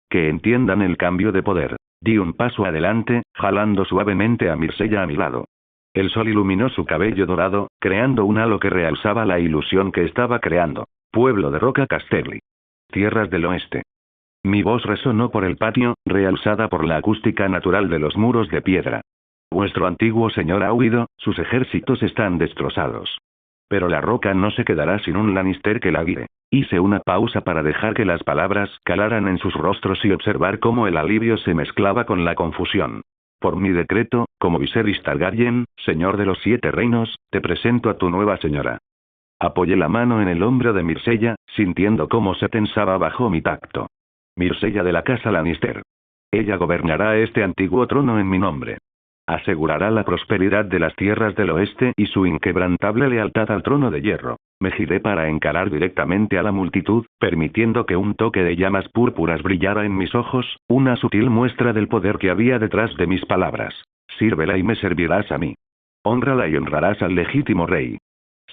Que entiendan el cambio de poder. Di un paso adelante, jalando suavemente a Myrcella a mi lado. El sol iluminó su cabello dorado, creando un halo que realzaba la ilusión que estaba creando. Pueblo de Roca Casterly. Tierras del oeste. Mi voz resonó por el patio, realzada por la acústica natural de los muros de piedra. Vuestro antiguo señor ha huido, sus ejércitos están destrozados. Pero la roca no se quedará sin un Lannister que la guíe. Hice una pausa para dejar que las palabras calaran en sus rostros y observar cómo el alivio se mezclaba con la confusión. Por mi decreto, como Viserys Targaryen, señor de los 7 reinos, te presento a tu nueva señora. Apoyé la mano en el hombro de Myrcella, sintiendo cómo se tensaba bajo mi tacto. Myrcella de la casa Lannister. Ella gobernará este antiguo trono en mi nombre. asegurará la prosperidad de las tierras del oeste y su inquebrantable lealtad al trono de hierro. Me giré para encarar directamente a la multitud, permitiendo que un toque de llamas púrpuras brillara en mis ojos, una sutil muestra del poder que había detrás de mis palabras. Sírvela y me servirás a mí. Hónrala y honrarás al legítimo rey.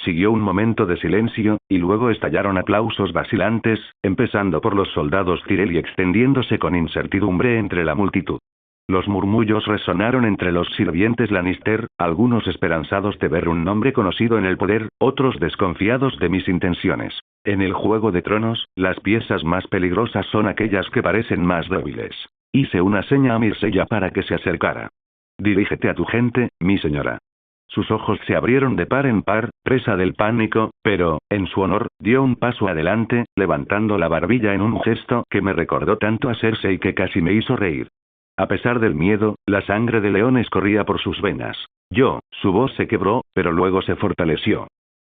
Siguió un momento de silencio, y luego estallaron aplausos vacilantes, empezando por los soldados Tyrell y extendiéndose con incertidumbre entre la multitud. Los murmullos resonaron entre los sirvientes Lannister, algunos esperanzados de ver un nombre conocido en el poder, otros desconfiados de mis intenciones. En el Juego de Tronos, las piezas más peligrosas son aquellas que parecen más débiles. Hice una seña a Myrcella para que se acercara. Dirígete a tu gente, mi señora. Sus ojos se abrieron de par en par, presa del pánico, pero, en su honor, dio un paso adelante, levantando la barbilla en un gesto que me recordó tanto a Cersei y que casi me hizo reír. A pesar del miedo, la sangre de leones corría por sus venas. Su voz se quebró, pero luego se fortaleció.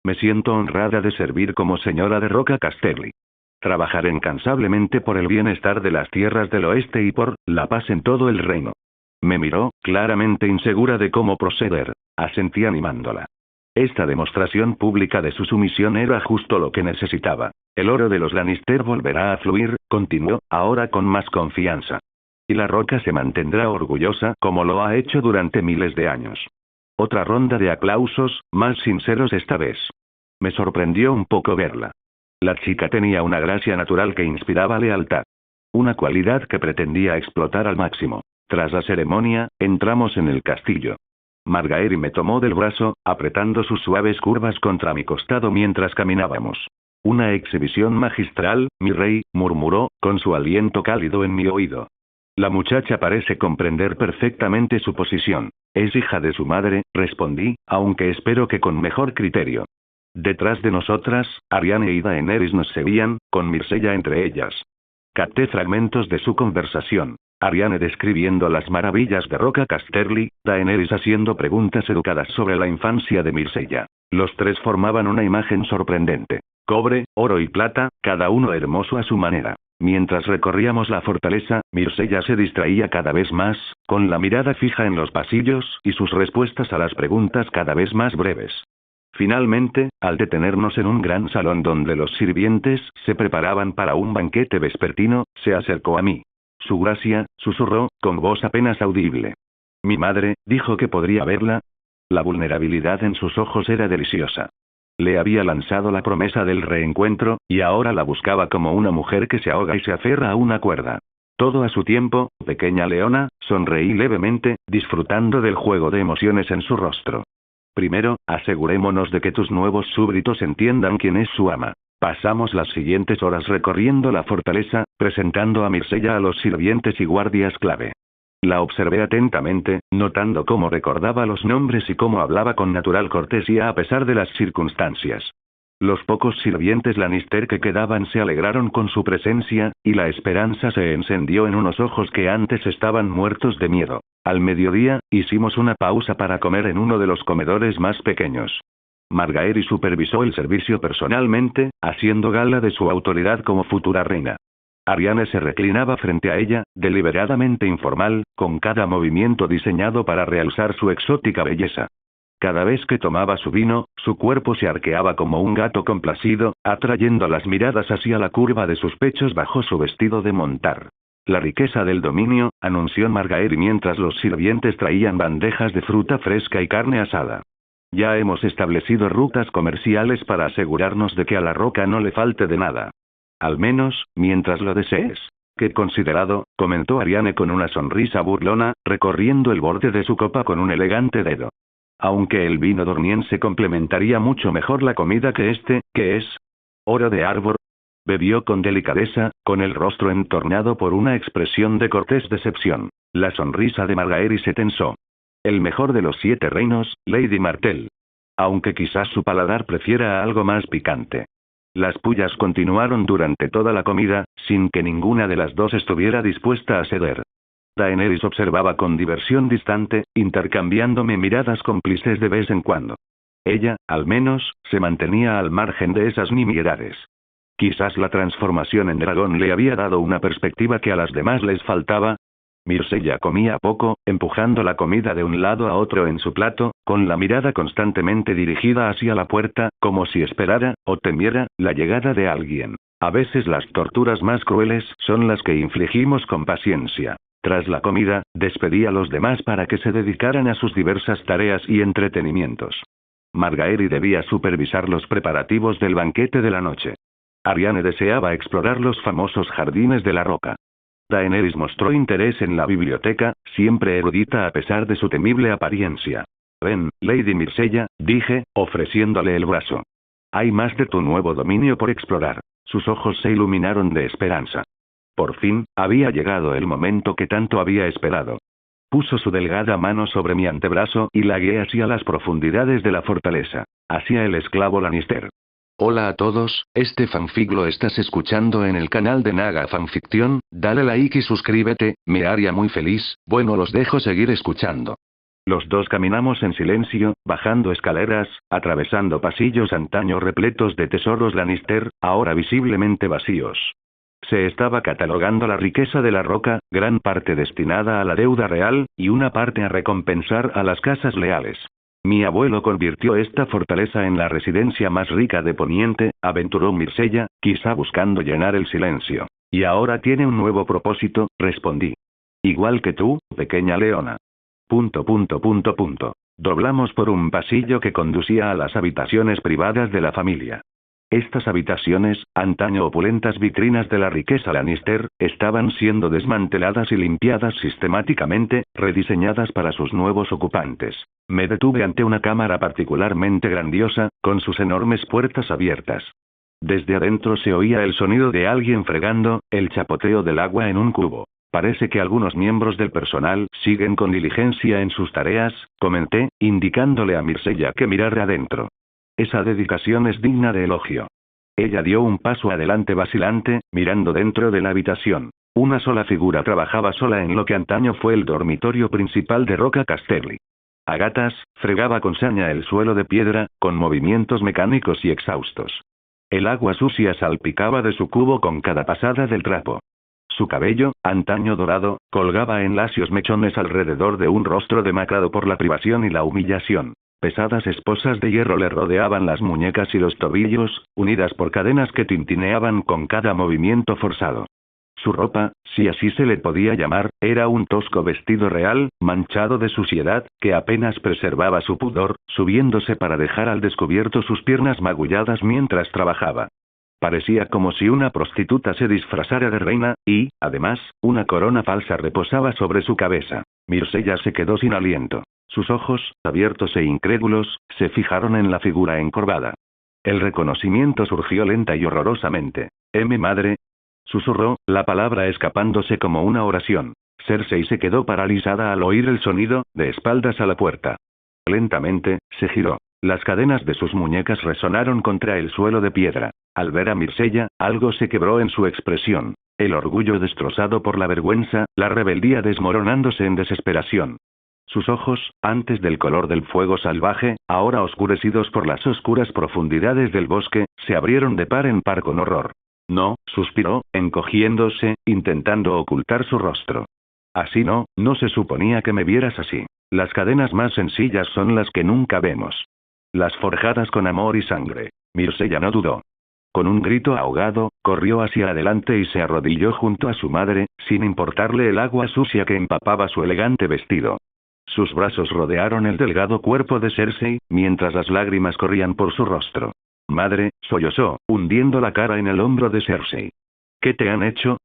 Me siento honrada de servir como señora de Roca Casterly. Trabajaré incansablemente por el bienestar de las tierras del oeste y por la paz en todo el reino. Me miró, claramente insegura de cómo proceder. Asentí animándola. Esta demostración pública de su sumisión era justo lo que necesitaba. El oro de los Lannister volverá a fluir, continuó, ahora con más confianza. Y la roca se mantendrá orgullosa como lo ha hecho durante miles de años. Otra ronda de aplausos, más sinceros esta vez. Me sorprendió un poco verla. La chica tenía una gracia natural que inspiraba lealtad. Una cualidad que pretendía explotar al máximo. Tras la ceremonia, entramos en el castillo. Margaery me tomó del brazo, apretando sus suaves curvas contra mi costado mientras caminábamos. Una exhibición magistral, mi rey, murmuró, con su aliento cálido en mi oído. La muchacha parece comprender perfectamente su posición. Es hija de su madre, respondí, aunque espero que con mejor criterio. Detrás de nosotras, Arianne y Daenerys nos seguían, con Myrcella entre ellas. Capté fragmentos de su conversación. Arianne describiendo las maravillas de Roca Casterly, Daenerys haciendo preguntas educadas sobre la infancia de Myrcella. Los tres formaban una imagen sorprendente. Cobre, oro y plata, cada uno hermoso a su manera. Mientras recorríamos la fortaleza, Myrcella se distraía cada vez más, con la mirada fija en los pasillos y sus respuestas a las preguntas cada vez más breves. Finalmente, al detenernos en un gran salón donde los sirvientes se preparaban para un banquete vespertino, se acercó a mí. Su gracia, susurró, con voz apenas audible. Mi madre, dijo que podría verla. La vulnerabilidad en sus ojos era deliciosa. Le había lanzado la promesa del reencuentro, y ahora la buscaba como una mujer que se ahoga y se aferra a una cuerda. Todo a su tiempo, pequeña leona, sonreí levemente, disfrutando del juego de emociones en su rostro. Primero, asegurémonos de que tus nuevos súbditos entiendan quién es su ama. Pasamos las siguientes horas recorriendo la fortaleza, presentando a Myrcella a los sirvientes y guardias clave. La observé atentamente, notando cómo recordaba los nombres y cómo hablaba con natural cortesía a pesar de las circunstancias. Los pocos sirvientes Lannister que quedaban se alegraron con su presencia, y la esperanza se encendió en unos ojos que antes estaban muertos de miedo. Al mediodía, hicimos una pausa para comer en uno de los comedores más pequeños. Margaery supervisó el servicio personalmente, haciendo gala de su autoridad como futura reina. Arianne se reclinaba frente a ella, deliberadamente informal, con cada movimiento diseñado para realzar su exótica belleza. Cada vez que tomaba su vino, su cuerpo se arqueaba como un gato complacido, atrayendo las miradas hacia la curva de sus pechos bajo su vestido de montar. La riqueza del dominio, anunció Margaery mientras los sirvientes traían bandejas de fruta fresca y carne asada. Ya hemos establecido rutas comerciales para asegurarnos de que a la roca no le falte de nada. Al menos, mientras lo desees. Qué considerado, comentó Arianne con una sonrisa burlona, recorriendo el borde de su copa con un elegante dedo. Aunque el vino dorniense complementaría mucho mejor la comida que es oro de árbol. Bebió con delicadeza, con el rostro entornado por una expresión de cortés decepción. La sonrisa de Margaery se tensó. El mejor de los 7 reinos, Lady Martell. Aunque quizás su paladar prefiera algo más picante. Las pullas continuaron durante toda la comida, sin que ninguna de las dos estuviera dispuesta a ceder. Daenerys observaba con diversión distante, intercambiándome miradas cómplices de vez en cuando. Ella, al menos, se mantenía al margen de esas nimiedades. Quizás la transformación en dragón le había dado una perspectiva que a las demás les faltaba. Mirsella comía poco, empujando la comida de un lado a otro en su plato, con la mirada constantemente dirigida hacia la puerta, como si esperara, o temiera, la llegada de alguien. A veces las torturas más crueles son las que infligimos con paciencia. Tras la comida, despedí a los demás para que se dedicaran a sus diversas tareas y entretenimientos. Margaery debía supervisar los preparativos del banquete de la noche. Ariane deseaba explorar los famosos jardines de la roca. Daenerys mostró interés en la biblioteca, siempre erudita a pesar de su temible apariencia. Ven, Lady Myrcella, dije, ofreciéndole el brazo. Hay más de tu nuevo dominio por explorar. Sus ojos se iluminaron de esperanza. Por fin, había llegado el momento que tanto había esperado. Puso su delgada mano sobre mi antebrazo y la guié hacia las profundidades de la fortaleza, hacia el esclavo Lannister. Hola a todos, este fanfic lo estás escuchando en el canal de Naga Fanfiction, dale like y suscríbete, me haría muy feliz, bueno los dejo seguir escuchando. Los dos caminamos en silencio, bajando escaleras, atravesando pasillos antaño repletos de tesoros Lannister, ahora visiblemente vacíos. Se estaba catalogando la riqueza de la roca, gran parte destinada a la deuda real, y una parte a recompensar a las casas leales. Mi abuelo convirtió esta fortaleza en la residencia más rica de Poniente, aventuró Myrcella, quizá buscando llenar el silencio. Y ahora tiene un nuevo propósito, respondí. Igual que tú, pequeña leona. Doblamos por un pasillo que conducía a las habitaciones privadas de la familia. Estas habitaciones, antaño opulentas vitrinas de la riqueza Lannister, estaban siendo desmanteladas y limpiadas sistemáticamente, rediseñadas para sus nuevos ocupantes. Me detuve ante una cámara particularmente grandiosa, con sus enormes puertas abiertas. Desde adentro se oía el sonido de alguien fregando, el chapoteo del agua en un cubo. Parece que algunos miembros del personal siguen con diligencia en sus tareas, comenté, indicándole a Myrcella que mirara adentro. Esa dedicación es digna de elogio. Ella dio un paso adelante vacilante, mirando dentro de la habitación. Una sola figura trabajaba sola en lo que antaño fue el dormitorio principal de Roca Casterly. A gatas, fregaba con saña el suelo de piedra, con movimientos mecánicos y exhaustos. El agua sucia salpicaba de su cubo con cada pasada del trapo. Su cabello, antaño dorado, colgaba en lacios mechones alrededor de un rostro demacrado por la privación y la humillación. Pesadas esposas de hierro le rodeaban las muñecas y los tobillos, unidas por cadenas que tintineaban con cada movimiento forzado. Su ropa, si así se le podía llamar, era un tosco vestido real, manchado de suciedad, que apenas preservaba su pudor, subiéndose para dejar al descubierto sus piernas magulladas mientras trabajaba. Parecía como si una prostituta se disfrazara de reina, y, además, una corona falsa reposaba sobre su cabeza. Myrcella se quedó sin aliento. Sus ojos, abiertos e incrédulos, se fijaron en la figura encorvada. El reconocimiento surgió lenta y horrorosamente. Madre. Susurró, la palabra escapándose como una oración. Cersei se quedó paralizada al oír el sonido, de espaldas a la puerta. Lentamente, se giró. Las cadenas de sus muñecas resonaron contra el suelo de piedra. Al ver a Myrcella, algo se quebró en su expresión. El orgullo destrozado por la vergüenza, la rebeldía desmoronándose en desesperación. Sus ojos, antes del color del fuego salvaje, ahora oscurecidos por las oscuras profundidades del bosque, se abrieron de par en par con horror. No, suspiró, encogiéndose, intentando ocultar su rostro. Así no se suponía que me vieras así. Las cadenas más sencillas son las que nunca vemos. Las forjadas con amor y sangre. Myrcella no dudó. Con un grito ahogado, corrió hacia adelante y se arrodilló junto a su madre, sin importarle el agua sucia que empapaba su elegante vestido. Sus brazos rodearon el delgado cuerpo de Cersei, mientras las lágrimas corrían por su rostro. Madre, sollozó, hundiendo la cara en el hombro de Cersei. ¿Qué te han hecho?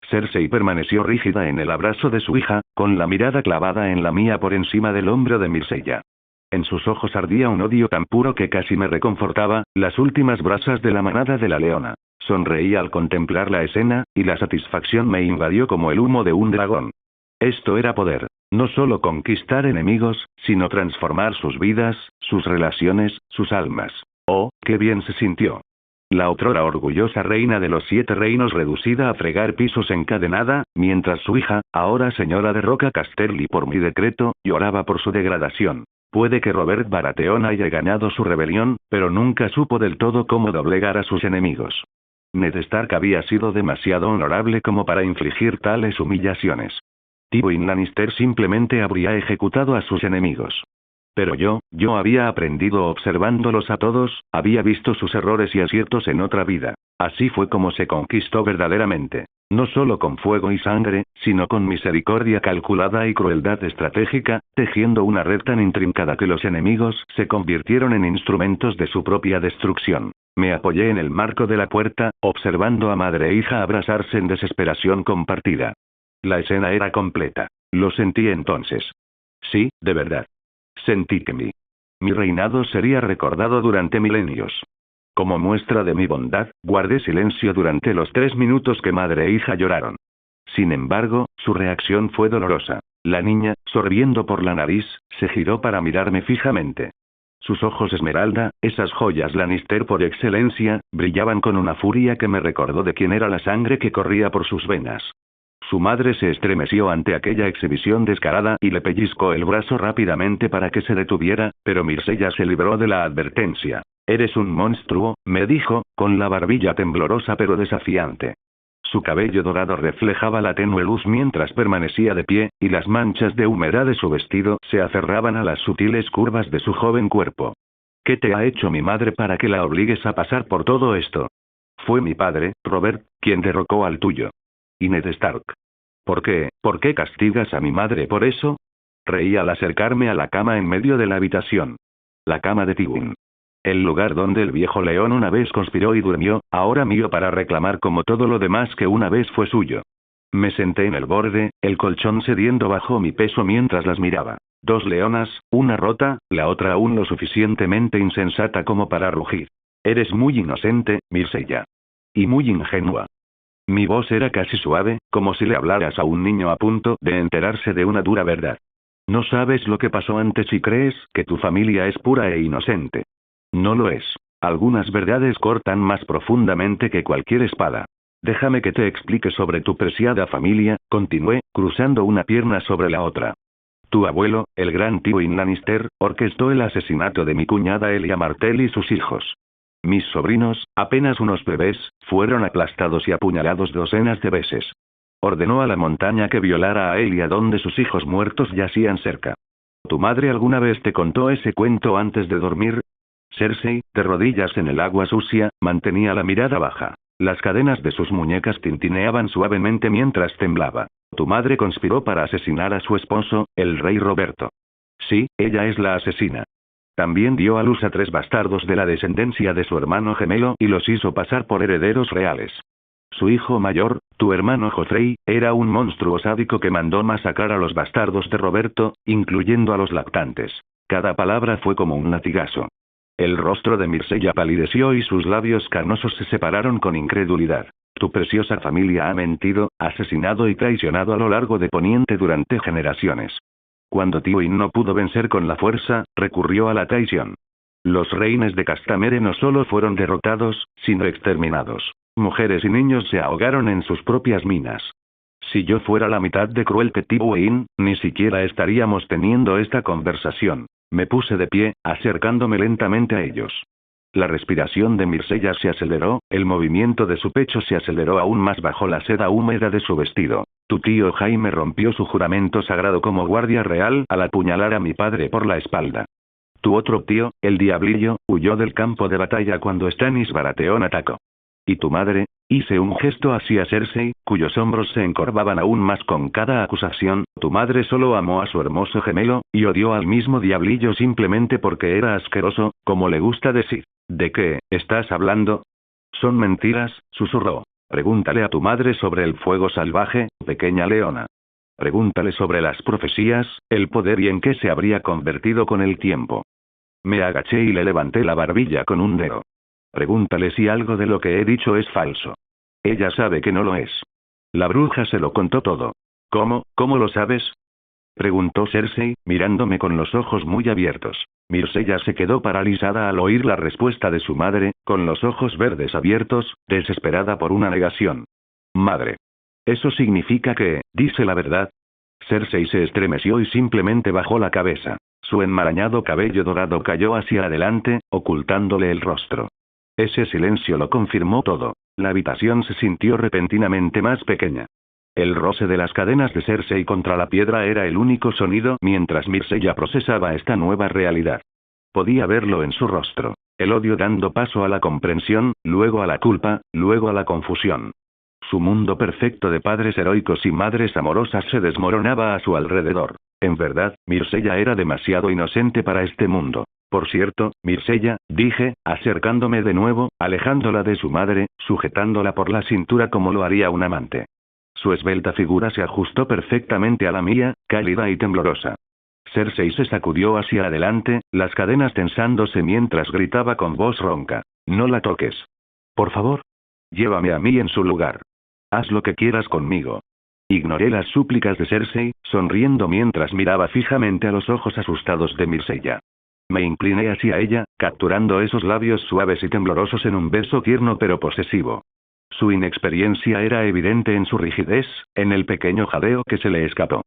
Cersei permaneció rígida en el abrazo de su hija, con la mirada clavada en la mía por encima del hombro de Myrcella. En sus ojos ardía un odio tan puro que casi me reconfortaba, las últimas brasas de la manada de la leona. Sonreí al contemplar la escena, y la satisfacción me invadió como el humo de un dragón. Esto era poder. No solo conquistar enemigos, sino transformar sus vidas, sus relaciones, sus almas. Oh, qué bien se sintió. La otrora orgullosa reina de los 7 reinos reducida a fregar pisos encadenada, mientras su hija, ahora señora de Roca Casterly por mi decreto, lloraba por su degradación. Puede que Robert Baratheon haya ganado su rebelión, pero nunca supo del todo cómo doblegar a sus enemigos. Ned Stark había sido demasiado honorable como para infligir tales humillaciones. Tywin Lannister simplemente habría ejecutado a sus enemigos. Pero yo había aprendido observándolos a todos, había visto sus errores y aciertos en otra vida. Así fue como se conquistó verdaderamente. No solo con fuego y sangre, sino con misericordia calculada y crueldad estratégica, tejiendo una red tan intrincada que los enemigos se convirtieron en instrumentos de su propia destrucción. Me apoyé en el marco de la puerta, observando a madre e hija abrazarse en desesperación compartida. La escena era completa. Lo sentí entonces. Sí, de verdad. Sentí que mi reinado sería recordado durante milenios. Como muestra de mi bondad, guardé silencio durante los 3 minutos que madre e hija lloraron. Sin embargo, su reacción fue dolorosa. La niña, sorbiendo por la nariz, se giró para mirarme fijamente. Sus ojos esmeralda, esas joyas Lannister por excelencia, brillaban con una furia que me recordó de quién era la sangre que corría por sus venas. Su madre se estremeció ante aquella exhibición descarada y le pellizcó el brazo rápidamente para que se detuviera, pero Myrcella se libró de la advertencia. «Eres un monstruo», me dijo, con la barbilla temblorosa pero desafiante. Su cabello dorado reflejaba la tenue luz mientras permanecía de pie, y las manchas de humedad de su vestido se aferraban a las sutiles curvas de su joven cuerpo. «¿Qué te ha hecho mi madre para que la obligues a pasar por todo esto?» «Fue mi padre, Robert, quien derrocó al tuyo. Y Ned Stark». «¿Por qué? ¿Por qué castigas a mi madre por eso?» Reí al acercarme a la cama en medio de la habitación. La cama de Tywin. El lugar donde el viejo león una vez conspiró y durmió, ahora mío para reclamar como todo lo demás que una vez fue suyo. Me senté en el borde, el colchón cediendo bajo mi peso mientras las miraba. 2 leonas, una rota, la otra aún lo suficientemente insensata como para rugir. «Eres muy inocente, Myrcella. Y muy ingenua». Mi voz era casi suave, como si le hablaras a un niño a punto de enterarse de una dura verdad. «No sabes lo que pasó antes y crees que tu familia es pura e inocente. No lo es. Algunas verdades cortan más profundamente que cualquier espada. Déjame que te explique sobre tu preciada familia», continué, cruzando una pierna sobre la otra. «Tu abuelo, el gran Tywin Lannister, orquestó el asesinato de mi cuñada Elia Martell y sus hijos. Mis sobrinos, apenas unos bebés, fueron aplastados y apuñalados docenas de veces. Ordenó a la montaña que violara a Elia donde sus hijos muertos yacían cerca. ¿Tu madre alguna vez te contó ese cuento antes de dormir?» Cersei, de rodillas en el agua sucia, mantenía la mirada baja. Las cadenas de sus muñecas tintineaban suavemente mientras temblaba. «Tu madre conspiró para asesinar a su esposo, el rey Roberto». «Sí, ella es la asesina. También dio a luz a 3 bastardos de la descendencia de su hermano gemelo y los hizo pasar por herederos reales. Su hijo mayor, tu hermano Joffrey, era un monstruo sádico que mandó masacrar a los bastardos de Roberto, incluyendo a los lactantes». Cada palabra fue como un latigazo. El rostro de Myrcella palideció y sus labios carnosos se separaron con incredulidad. «Tu preciosa familia ha mentido, asesinado y traicionado a lo largo de Poniente durante generaciones. Cuando Tywin no pudo vencer con la fuerza, recurrió a la traición. Los reines de Castamere no solo fueron derrotados, sino exterminados. Mujeres y niños se ahogaron en sus propias minas. Si yo fuera la mitad de cruel que Tywin, ni siquiera estaríamos teniendo esta conversación». Me puse de pie, acercándome lentamente a ellos. La respiración de Myrcella se aceleró, el movimiento de su pecho se aceleró aún más bajo la seda húmeda de su vestido. «Tu tío Jaime rompió su juramento sagrado como guardia real al apuñalar a mi padre por la espalda. Tu otro tío, el Diablillo, huyó del campo de batalla cuando Stannis Baratheon atacó. Y tu madre», hice un gesto hacia Cersei, cuyos hombros se encorvaban aún más con cada acusación, «tu madre solo amó a su hermoso gemelo, y odió al mismo Diablillo simplemente porque era asqueroso, como le gusta decir». «¿De qué estás hablando?» «Son mentiras», susurró. «Pregúntale a tu madre sobre el fuego salvaje, pequeña leona. Pregúntale sobre las profecías, el poder y en qué se habría convertido con el tiempo». Me agaché y le levanté la barbilla con un dedo. «Pregúntale si algo de lo que he dicho es falso. Ella sabe que no lo es. La bruja se lo contó todo». ¿Cómo lo sabes?», preguntó Cersei, mirándome con los ojos muy abiertos. Myrcella se quedó paralizada al oír la respuesta de su madre, con los ojos verdes abiertos, desesperada por una negación. «Madre. Eso significa que, dice la verdad». Cersei se estremeció y simplemente bajó la cabeza. Su enmarañado cabello dorado cayó hacia adelante, ocultándole el rostro. Ese silencio lo confirmó todo. La habitación se sintió repentinamente más pequeña. El roce de las cadenas de Cersei contra la piedra era el único sonido mientras Myrcella procesaba esta nueva realidad. Podía verlo en su rostro. El odio dando paso a la comprensión, luego a la culpa, luego a la confusión. Su mundo perfecto de padres heroicos y madres amorosas se desmoronaba a su alrededor. En verdad, Myrcella era demasiado inocente para este mundo. Por cierto, Myrcella, dije, acercándome de nuevo, alejándola de su madre, sujetándola por la cintura como lo haría un amante. Su esbelta figura se ajustó perfectamente a la mía, cálida y temblorosa. Cersei se sacudió hacia adelante, las cadenas tensándose mientras gritaba con voz ronca. No la toques. Por favor. Llévame a mí en su lugar. Haz lo que quieras conmigo. Ignoré las súplicas de Cersei, sonriendo mientras miraba fijamente a los ojos asustados de Myrcella. Me incliné hacia ella, capturando esos labios suaves y temblorosos en un beso tierno pero posesivo. Su inexperiencia era evidente en su rigidez, en el pequeño jadeo que se le escapó.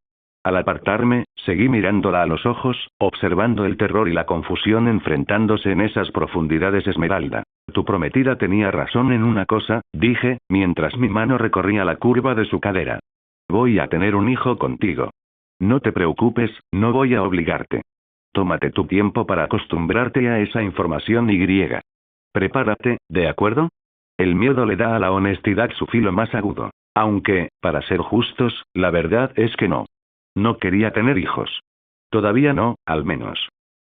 Al apartarme, seguí mirándola a los ojos, observando el terror y la confusión enfrentándose en esas profundidades. Esmeralda, tu prometida tenía razón en una cosa, dije, mientras mi mano recorría la curva de su cadera. Voy a tener un hijo contigo. No te preocupes, no voy a obligarte. Tómate tu tiempo para acostumbrarte a esa información y. Prepárate, ¿de acuerdo? El miedo le da a la honestidad su filo más agudo. Aunque, para ser justos, la verdad es que no. No quería tener hijos. Todavía no, al menos.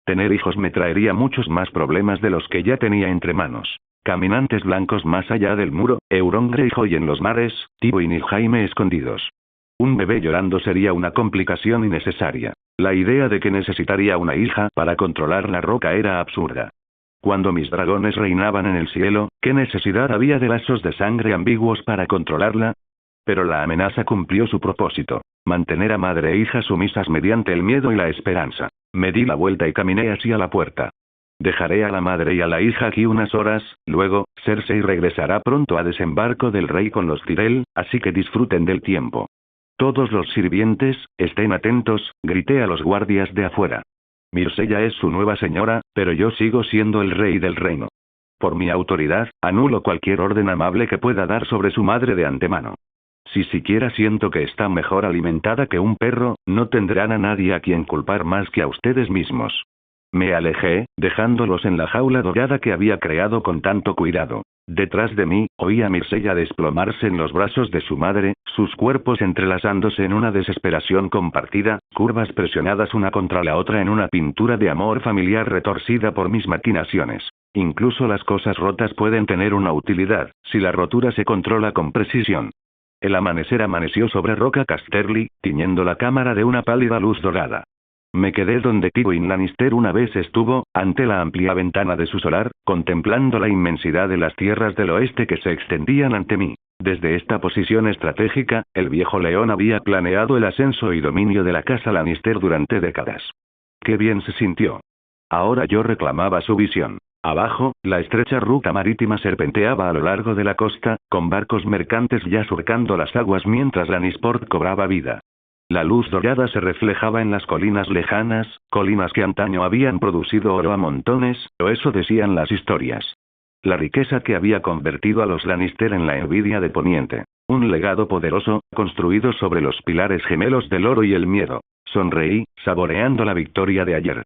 Tener hijos me traería muchos más problemas de los que ya tenía entre manos. Caminantes blancos más allá del muro, Euron Greyjoy en los mares, Tywin y Jaime escondidos. Un bebé llorando sería una complicación innecesaria. La idea de que necesitaría una hija para controlar la roca era absurda. Cuando mis dragones reinaban en el cielo, ¿qué necesidad había de lazos de sangre ambiguos para controlarla? Pero la amenaza cumplió su propósito. Mantener a madre e hija sumisas mediante el miedo y la esperanza. Me di la vuelta y caminé hacia la puerta. Dejaré a la madre y a la hija aquí unas horas, luego, Cersei regresará pronto a desembarco del rey con los Tyrell, así que disfruten del tiempo. Todos los sirvientes, estén atentos, grité a los guardias de afuera. Myrcella es su nueva señora, pero yo sigo siendo el rey del reino. Por mi autoridad, anulo cualquier orden amable que pueda dar sobre su madre de antemano. Si siquiera siento que está mejor alimentada que un perro, no tendrán a nadie a quien culpar más que a ustedes mismos. Me alejé, dejándolos en la jaula dorada que había creado con tanto cuidado. Detrás de mí, oí a Myrcella desplomarse en los brazos de su madre, sus cuerpos entrelazándose en una desesperación compartida, curvas presionadas una contra la otra en una pintura de amor familiar retorcida por mis maquinaciones. Incluso las cosas rotas pueden tener una utilidad, si la rotura se controla con precisión. El amanecer amaneció sobre Roca Casterly, tiñendo la cámara de una pálida luz dorada. Me quedé donde Tywin Lannister una vez estuvo, ante la amplia ventana de su solar, contemplando la inmensidad de las tierras del oeste que se extendían ante mí. Desde esta posición estratégica, el viejo león había planeado el ascenso y dominio de la casa Lannister durante décadas. Qué bien se sintió. Ahora yo reclamaba su visión. Abajo, la estrecha ruta marítima serpenteaba a lo largo de la costa, con barcos mercantes ya surcando las aguas mientras Lannisport cobraba vida. La luz dorada se reflejaba en las colinas lejanas, colinas que antaño habían producido oro a montones, o eso decían las historias. La riqueza que había convertido a los Lannister en la envidia de Poniente. Un legado poderoso, construido sobre los pilares gemelos del oro y el miedo. Sonreí, saboreando la victoria de ayer.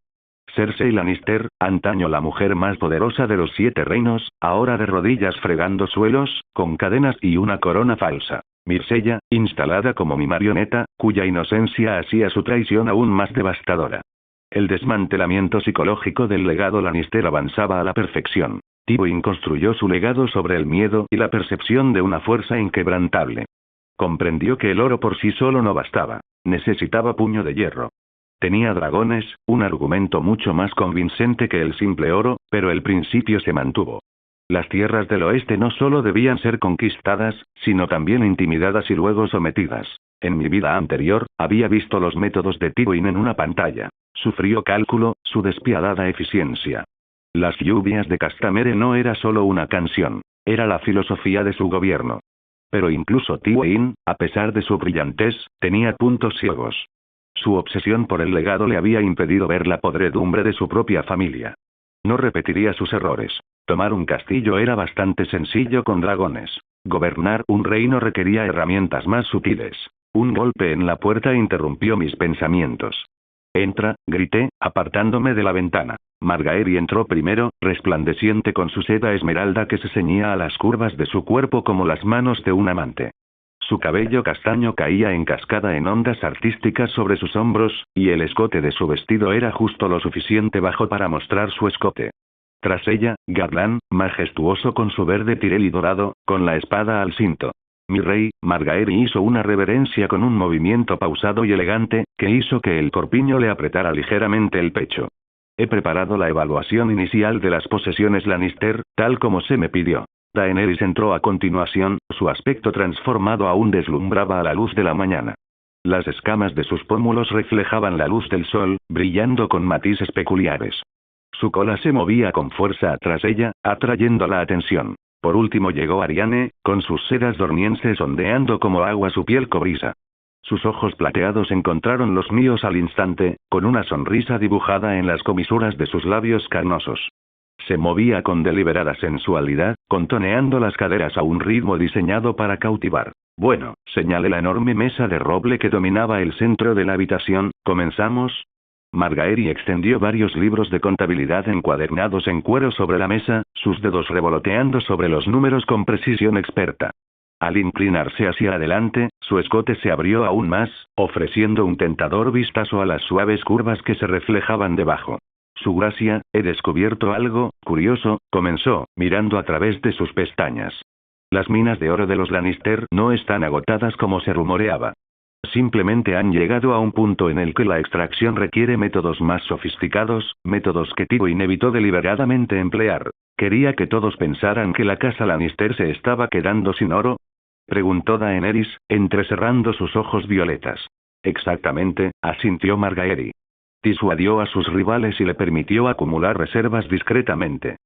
Cersei Lannister, antaño la mujer más poderosa de los 7 reinos, ahora de rodillas fregando suelos, con cadenas y una corona falsa. Myrcella, instalada como mi marioneta, cuya inocencia hacía su traición aún más devastadora. El desmantelamiento psicológico del legado Lannister avanzaba a la perfección. Tywin construyó su legado sobre el miedo y la percepción de una fuerza inquebrantable. Comprendió que el oro por sí solo no bastaba. Necesitaba puño de hierro. Tenía dragones, un argumento mucho más convincente que el simple oro, pero el principio se mantuvo. Las tierras del oeste no solo debían ser conquistadas, sino también intimidadas y luego sometidas. En mi vida anterior, había visto los métodos de Tywin en una pantalla. Su frío cálculo, su despiadada eficiencia. Las lluvias de Castamere no era solo una canción, era la filosofía de su gobierno. Pero incluso Tywin, a pesar de su brillantez, tenía puntos ciegos. Su obsesión por el legado le había impedido ver la podredumbre de su propia familia. No repetiría sus errores. Tomar un castillo era bastante sencillo con dragones. Gobernar un reino requería herramientas más sutiles. Un golpe en la puerta interrumpió mis pensamientos. Entra, grité, apartándome de la ventana. Margaery entró primero, resplandeciente con su seda esmeralda que se ceñía a las curvas de su cuerpo como las manos de un amante. Su cabello castaño caía en cascada en ondas artísticas sobre sus hombros, y el escote de su vestido era justo lo suficiente bajo para mostrar su escote. Tras ella, Garland, majestuoso con su verde tirel y dorado, con la espada al cinto. Mi rey, Margaery hizo una reverencia con un movimiento pausado y elegante, que hizo que el corpiño le apretara ligeramente el pecho. He preparado la evaluación inicial de las posesiones Lannister, tal como se me pidió. Daenerys entró a continuación, su aspecto transformado aún deslumbraba a la luz de la mañana. Las escamas de sus pómulos reflejaban la luz del sol, brillando con matices peculiares. Su cola se movía con fuerza tras ella, atrayendo la atención. Por último llegó Arianne, con sus sedas dornienses ondeando como agua su piel cobriza. Sus ojos plateados encontraron los míos al instante, con una sonrisa dibujada en las comisuras de sus labios carnosos. Se movía con deliberada sensualidad, contoneando las caderas a un ritmo diseñado para cautivar. Bueno, señalé la enorme mesa de roble que dominaba el centro de la habitación, ¿comenzamos? Margaery extendió varios libros de contabilidad encuadernados en cuero sobre la mesa, sus dedos revoloteando sobre los números con precisión experta. Al inclinarse hacia adelante, su escote se abrió aún más, ofreciendo un tentador vistazo a las suaves curvas que se reflejaban debajo. Su gracia, he descubierto algo curioso, comenzó, mirando a través de sus pestañas. Las minas de oro de los Lannister no están agotadas como se rumoreaba. Simplemente han llegado a un punto en el que la extracción requiere métodos más sofisticados, métodos que Tywin evitó deliberadamente emplear. ¿Quería que todos pensaran que la casa Lannister se estaba quedando sin oro? Preguntó Daenerys, entrecerrando sus ojos violetas. Exactamente, asintió Margaery. Disuadió a sus rivales y le permitió acumular reservas discretamente.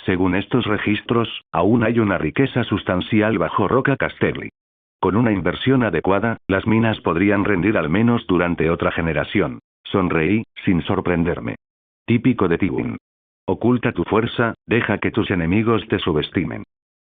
Según estos registros, aún hay una riqueza sustancial bajo Roca Casterly. Con una inversión adecuada, las minas podrían rendir al menos durante otra generación. Sonreí, sin sorprenderme. Típico de Tywin. Oculta tu fuerza, deja que tus enemigos te subestimen.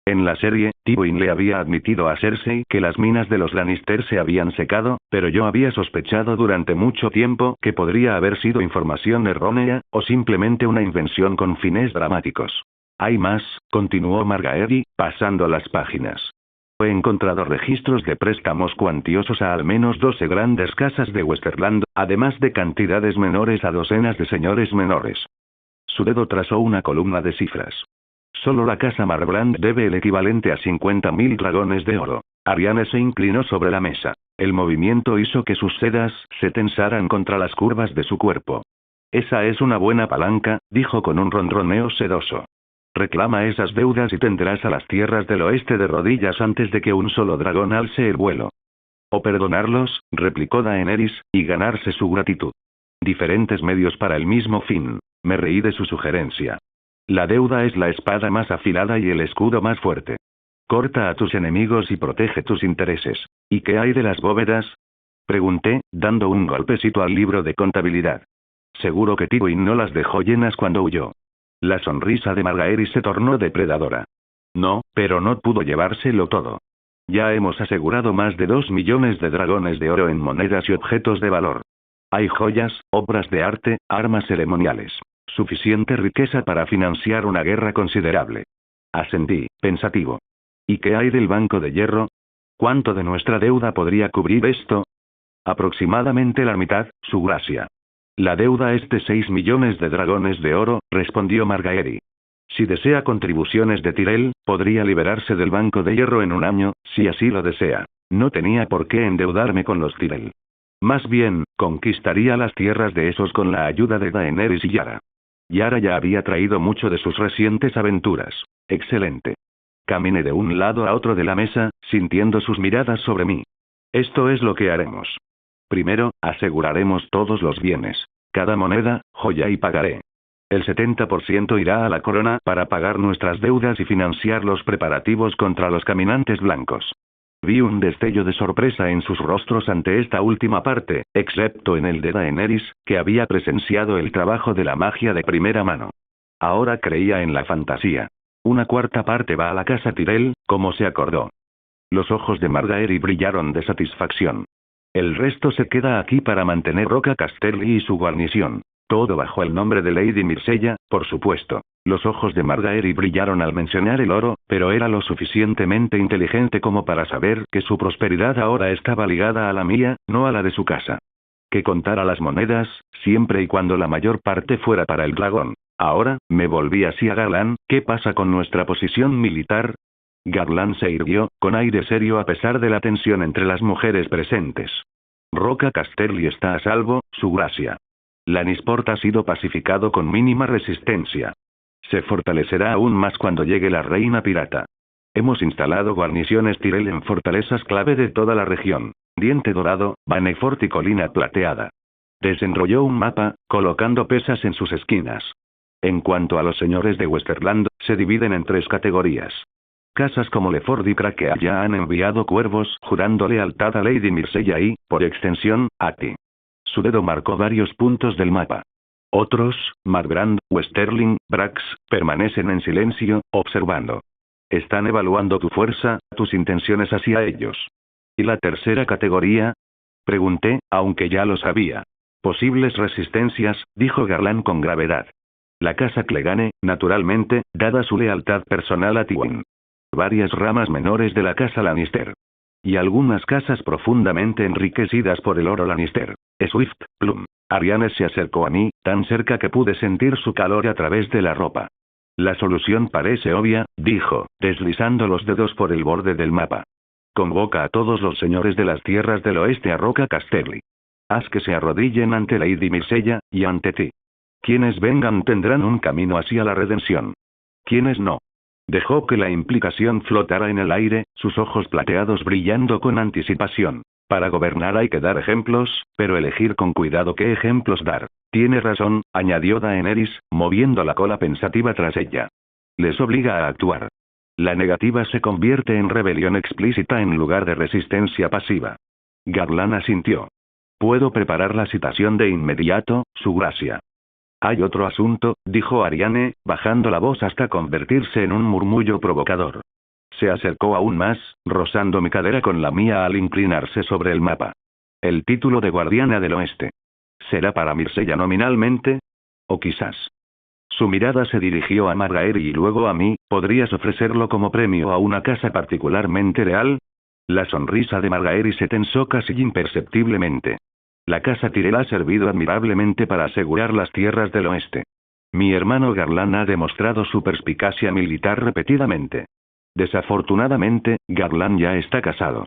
En la serie, Tywin le había admitido a Cersei que las minas de los Lannister se habían secado, pero yo había sospechado durante mucho tiempo que podría haber sido información errónea, o simplemente una invención con fines dramáticos. Hay más, continuó Margaery, pasando las páginas. He encontrado registros de préstamos cuantiosos a al menos 12 grandes casas de Westerland, además de cantidades menores a docenas de señores menores. Su dedo trazó una columna de cifras. Solo la casa Marbrand debe el equivalente a 50.000 dragones de oro. Arianne se inclinó sobre la mesa. El movimiento hizo que sus sedas se tensaran contra las curvas de su cuerpo. Esa es una buena palanca, dijo con un ronroneo sedoso. Reclama esas deudas y tendrás a las tierras del oeste de rodillas antes de que un solo dragón alce el vuelo. O perdonarlos, replicó Daenerys, y ganarse su gratitud. Diferentes medios para el mismo fin. Me reí de su sugerencia. La deuda es la espada más afilada y el escudo más fuerte. Corta a tus enemigos y protege tus intereses. ¿Y qué hay de las bóvedas? Pregunté, dando un golpecito al libro de contabilidad. Seguro que Tywin no las dejó llenas cuando huyó. La sonrisa de Margaery se tornó depredadora. No, pero no pudo llevárselo todo. Ya hemos asegurado más de 2 millones de dragones de oro en monedas y objetos de valor. Hay joyas, obras de arte, armas ceremoniales. Suficiente riqueza para financiar una guerra considerable. Asentí, pensativo. ¿Y qué hay del Banco de Hierro? ¿Cuánto de nuestra deuda podría cubrir esto? Aproximadamente la mitad, su gracia. La deuda es de 6 millones de dragones de oro, respondió Margaery. Si desea contribuciones de Tyrell, podría liberarse del Banco de Hierro en un año, si así lo desea. No tenía por qué endeudarme con los Tyrell. Más bien, conquistaría las tierras de esos con la ayuda de Daenerys y Yara. Yara ya había traído mucho de sus recientes aventuras. Excelente. Caminé de un lado a otro de la mesa, sintiendo sus miradas sobre mí. Esto es lo que haremos. Primero, aseguraremos todos los bienes. Cada moneda, joya y pagaré. El 70% irá a la corona para pagar nuestras deudas y financiar los preparativos contra los caminantes blancos. Vi un destello de sorpresa en sus rostros ante esta última parte, excepto en el de Daenerys, que había presenciado el trabajo de la magia de primera mano. Ahora creía en la fantasía. Una cuarta parte va a la casa Tyrell, ¿Cómo se acordó? Los ojos de Margaery brillaron de satisfacción. El resto se queda aquí para mantener Rocca Casterly y su guarnición. Todo bajo el nombre de Lady Myrcella, por supuesto. Los ojos de Margaery brillaron al mencionar el oro, pero era lo suficientemente inteligente como para saber que su prosperidad ahora estaba ligada a la mía, no a la de su casa. Que contara las monedas, siempre y cuando la mayor parte fuera para el dragón. Ahora, me volví hacia Garland. ¿Qué pasa con nuestra posición militar? Garland se irguió, con aire serio a pesar de la tensión entre las mujeres presentes. Rocca Casterly está a salvo, su gracia. Lannisport ha sido pacificado con mínima resistencia. Se fortalecerá aún más cuando llegue la reina pirata. Hemos instalado guarniciones Tyrell en fortalezas clave de toda la región. Diente Dorado, Bannerford y Colina Plateada. Desenrolló un mapa, colocando pesas en sus esquinas. En cuanto a los señores de Westerland, se dividen en 3 categorías. Casas como Leford y Crackea ya han enviado cuervos jurando lealtad a Lady Myrcella y, por extensión, a ti. Su dedo marcó varios puntos del mapa. Otros, Marbrand, Westerling, Brax, permanecen en silencio, observando. Están evaluando tu fuerza, tus intenciones hacia ellos. ¿Y la tercera categoría? Pregunté, aunque ya lo sabía. Posibles resistencias, dijo Garland con gravedad. La casa Clegane, naturalmente, dada su lealtad personal a Tywin. Varias ramas menores de la casa Lannister. Y algunas casas profundamente enriquecidas por el oro Lannister. Swift, Plum. Ariane se acercó a mí, tan cerca que pude sentir su calor a través de la ropa. La solución parece obvia, dijo, deslizando los dedos por el borde del mapa. Convoca a todos los señores de las tierras del oeste a Rocca Casterly. Haz que se arrodillen ante Lady Myrcella, y ante ti. Quienes vengan tendrán un camino hacia la redención. Quienes no. Dejó que la implicación flotara en el aire, sus ojos plateados brillando con anticipación. Para gobernar hay que dar ejemplos, pero elegir con cuidado qué ejemplos dar. Tiene razón, añadió Daenerys, moviendo la cola pensativa tras ella. Les obliga a actuar. La negativa se convierte en rebelión explícita en lugar de resistencia pasiva. Garland asintió. Puedo preparar la citación de inmediato, su gracia. Hay otro asunto, dijo Ariane, bajando la voz hasta convertirse en un murmullo provocador. Se acercó aún más, rozando mi cadera con la mía al inclinarse sobre el mapa. El título de guardiana del oeste. ¿Será para Myrcella nominalmente? ¿O quizás? Su mirada se dirigió a Margaery y luego a mí. ¿Podrías ofrecerlo como premio a una casa particularmente leal? La sonrisa de Margaery se tensó casi imperceptiblemente. La casa Tyrell ha servido admirablemente para asegurar las tierras del oeste. Mi hermano Garland ha demostrado su perspicacia militar repetidamente. Desafortunadamente, Garland ya está casado.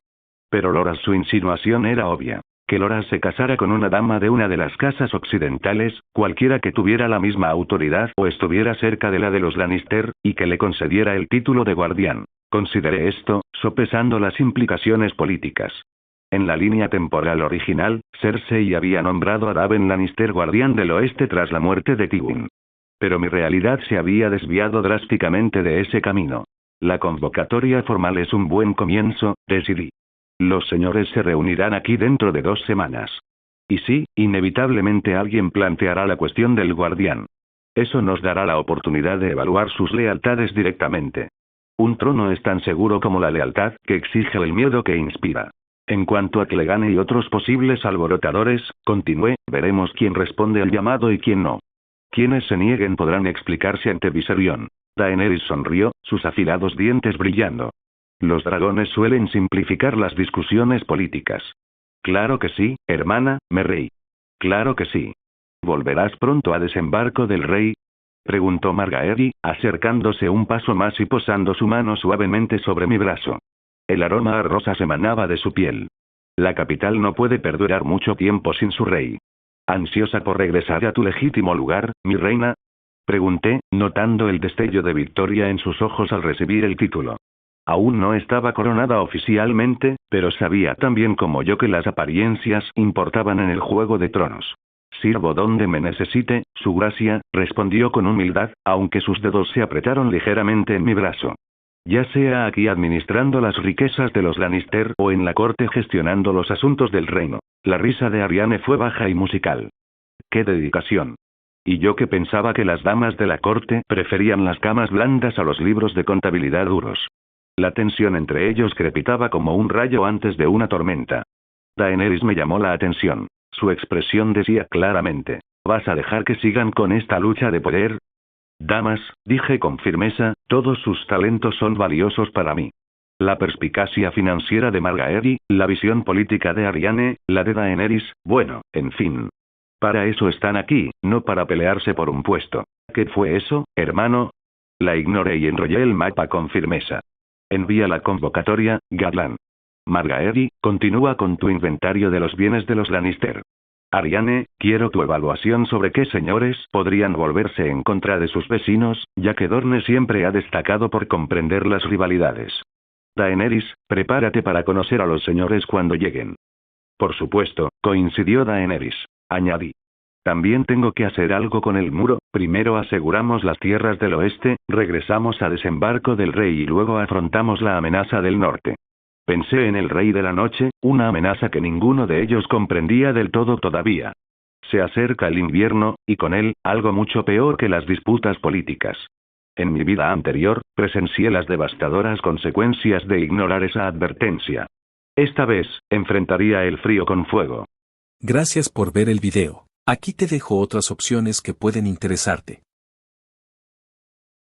Pero Loras, su insinuación era obvia. Que Loras se casara con una dama de una de las casas occidentales, cualquiera que tuviera la misma autoridad o estuviera cerca de la de los Lannister, y que le concediera el título de guardián. Consideré esto, sopesando las implicaciones políticas. En la línea temporal original, Cersei había nombrado a Daven Lannister guardián del oeste tras la muerte de Tywin. Pero mi realidad se había desviado drásticamente de ese camino. La convocatoria formal es un buen comienzo, decidí. Los señores se reunirán aquí dentro de 2 semanas. Y sí, inevitablemente alguien planteará la cuestión del guardián. Eso nos dará la oportunidad de evaluar sus lealtades directamente. Un trono es tan seguro como la lealtad que exige el miedo que inspira. En cuanto a Clegane y otros posibles alborotadores, continué, veremos quién responde al llamado y quién no. Quienes se nieguen podrán explicarse ante Viserion. Daenerys sonrió, sus afilados dientes brillando. Los dragones suelen simplificar las discusiones políticas. Claro que sí, hermana, me reí. Claro que sí. ¿Volverás pronto a Desembarco del Rey? Preguntó Margaery, acercándose un paso más y posando su mano suavemente sobre mi brazo. El aroma a rosas emanaba de su piel. La capital no puede perdurar mucho tiempo sin su rey. ¿Ansiosa por regresar a tu legítimo lugar, mi reina? Pregunté, notando el destello de victoria en sus ojos al recibir el título. Aún no estaba coronada oficialmente, pero sabía tan bien como yo que las apariencias importaban en el Juego de Tronos. Sirvo donde me necesite, su gracia, respondió con humildad, aunque sus dedos se apretaron ligeramente en mi brazo. Ya sea aquí administrando las riquezas de los Lannister o en la corte gestionando los asuntos del reino. La risa de Ariane fue baja y musical. ¡Qué dedicación! Y yo que pensaba que las damas de la corte preferían las camas blandas a los libros de contabilidad duros. La tensión entre ellos crepitaba como un rayo antes de una tormenta. Daenerys me llamó la atención. Su expresión decía claramente: ¿vas a dejar que sigan con esta lucha de poder? Damas, dije con firmeza, todos sus talentos son valiosos para mí. La perspicacia financiera de Margaery, la visión política de Arianne, la de Daenerys, bueno, en fin. Para eso están aquí, no para pelearse por un puesto. ¿Qué fue eso, hermano? La ignoré y enrollé el mapa con firmeza. Envía la convocatoria, Gatlan. Margaery, continúa con tu inventario de los bienes de los Lannister. Arianne, quiero tu evaluación sobre qué señores podrían volverse en contra de sus vecinos, ya que Dorne siempre ha destacado por comprender las rivalidades. Daenerys, prepárate para conocer a los señores cuando lleguen. Por supuesto, coincidió Daenerys. Añadí. También tengo que hacer algo con el muro, primero aseguramos las tierras del oeste, regresamos a Desembarco del Rey y luego afrontamos la amenaza del norte. Pensé en el Rey de la Noche, una amenaza que ninguno de ellos comprendía del todo todavía. Se acerca el invierno, y con él, algo mucho peor que las disputas políticas. En mi vida anterior, presencié las devastadoras consecuencias de ignorar esa advertencia. Esta vez, enfrentaría el frío con fuego. Gracias por ver el video. Aquí te dejo otras opciones que pueden interesarte.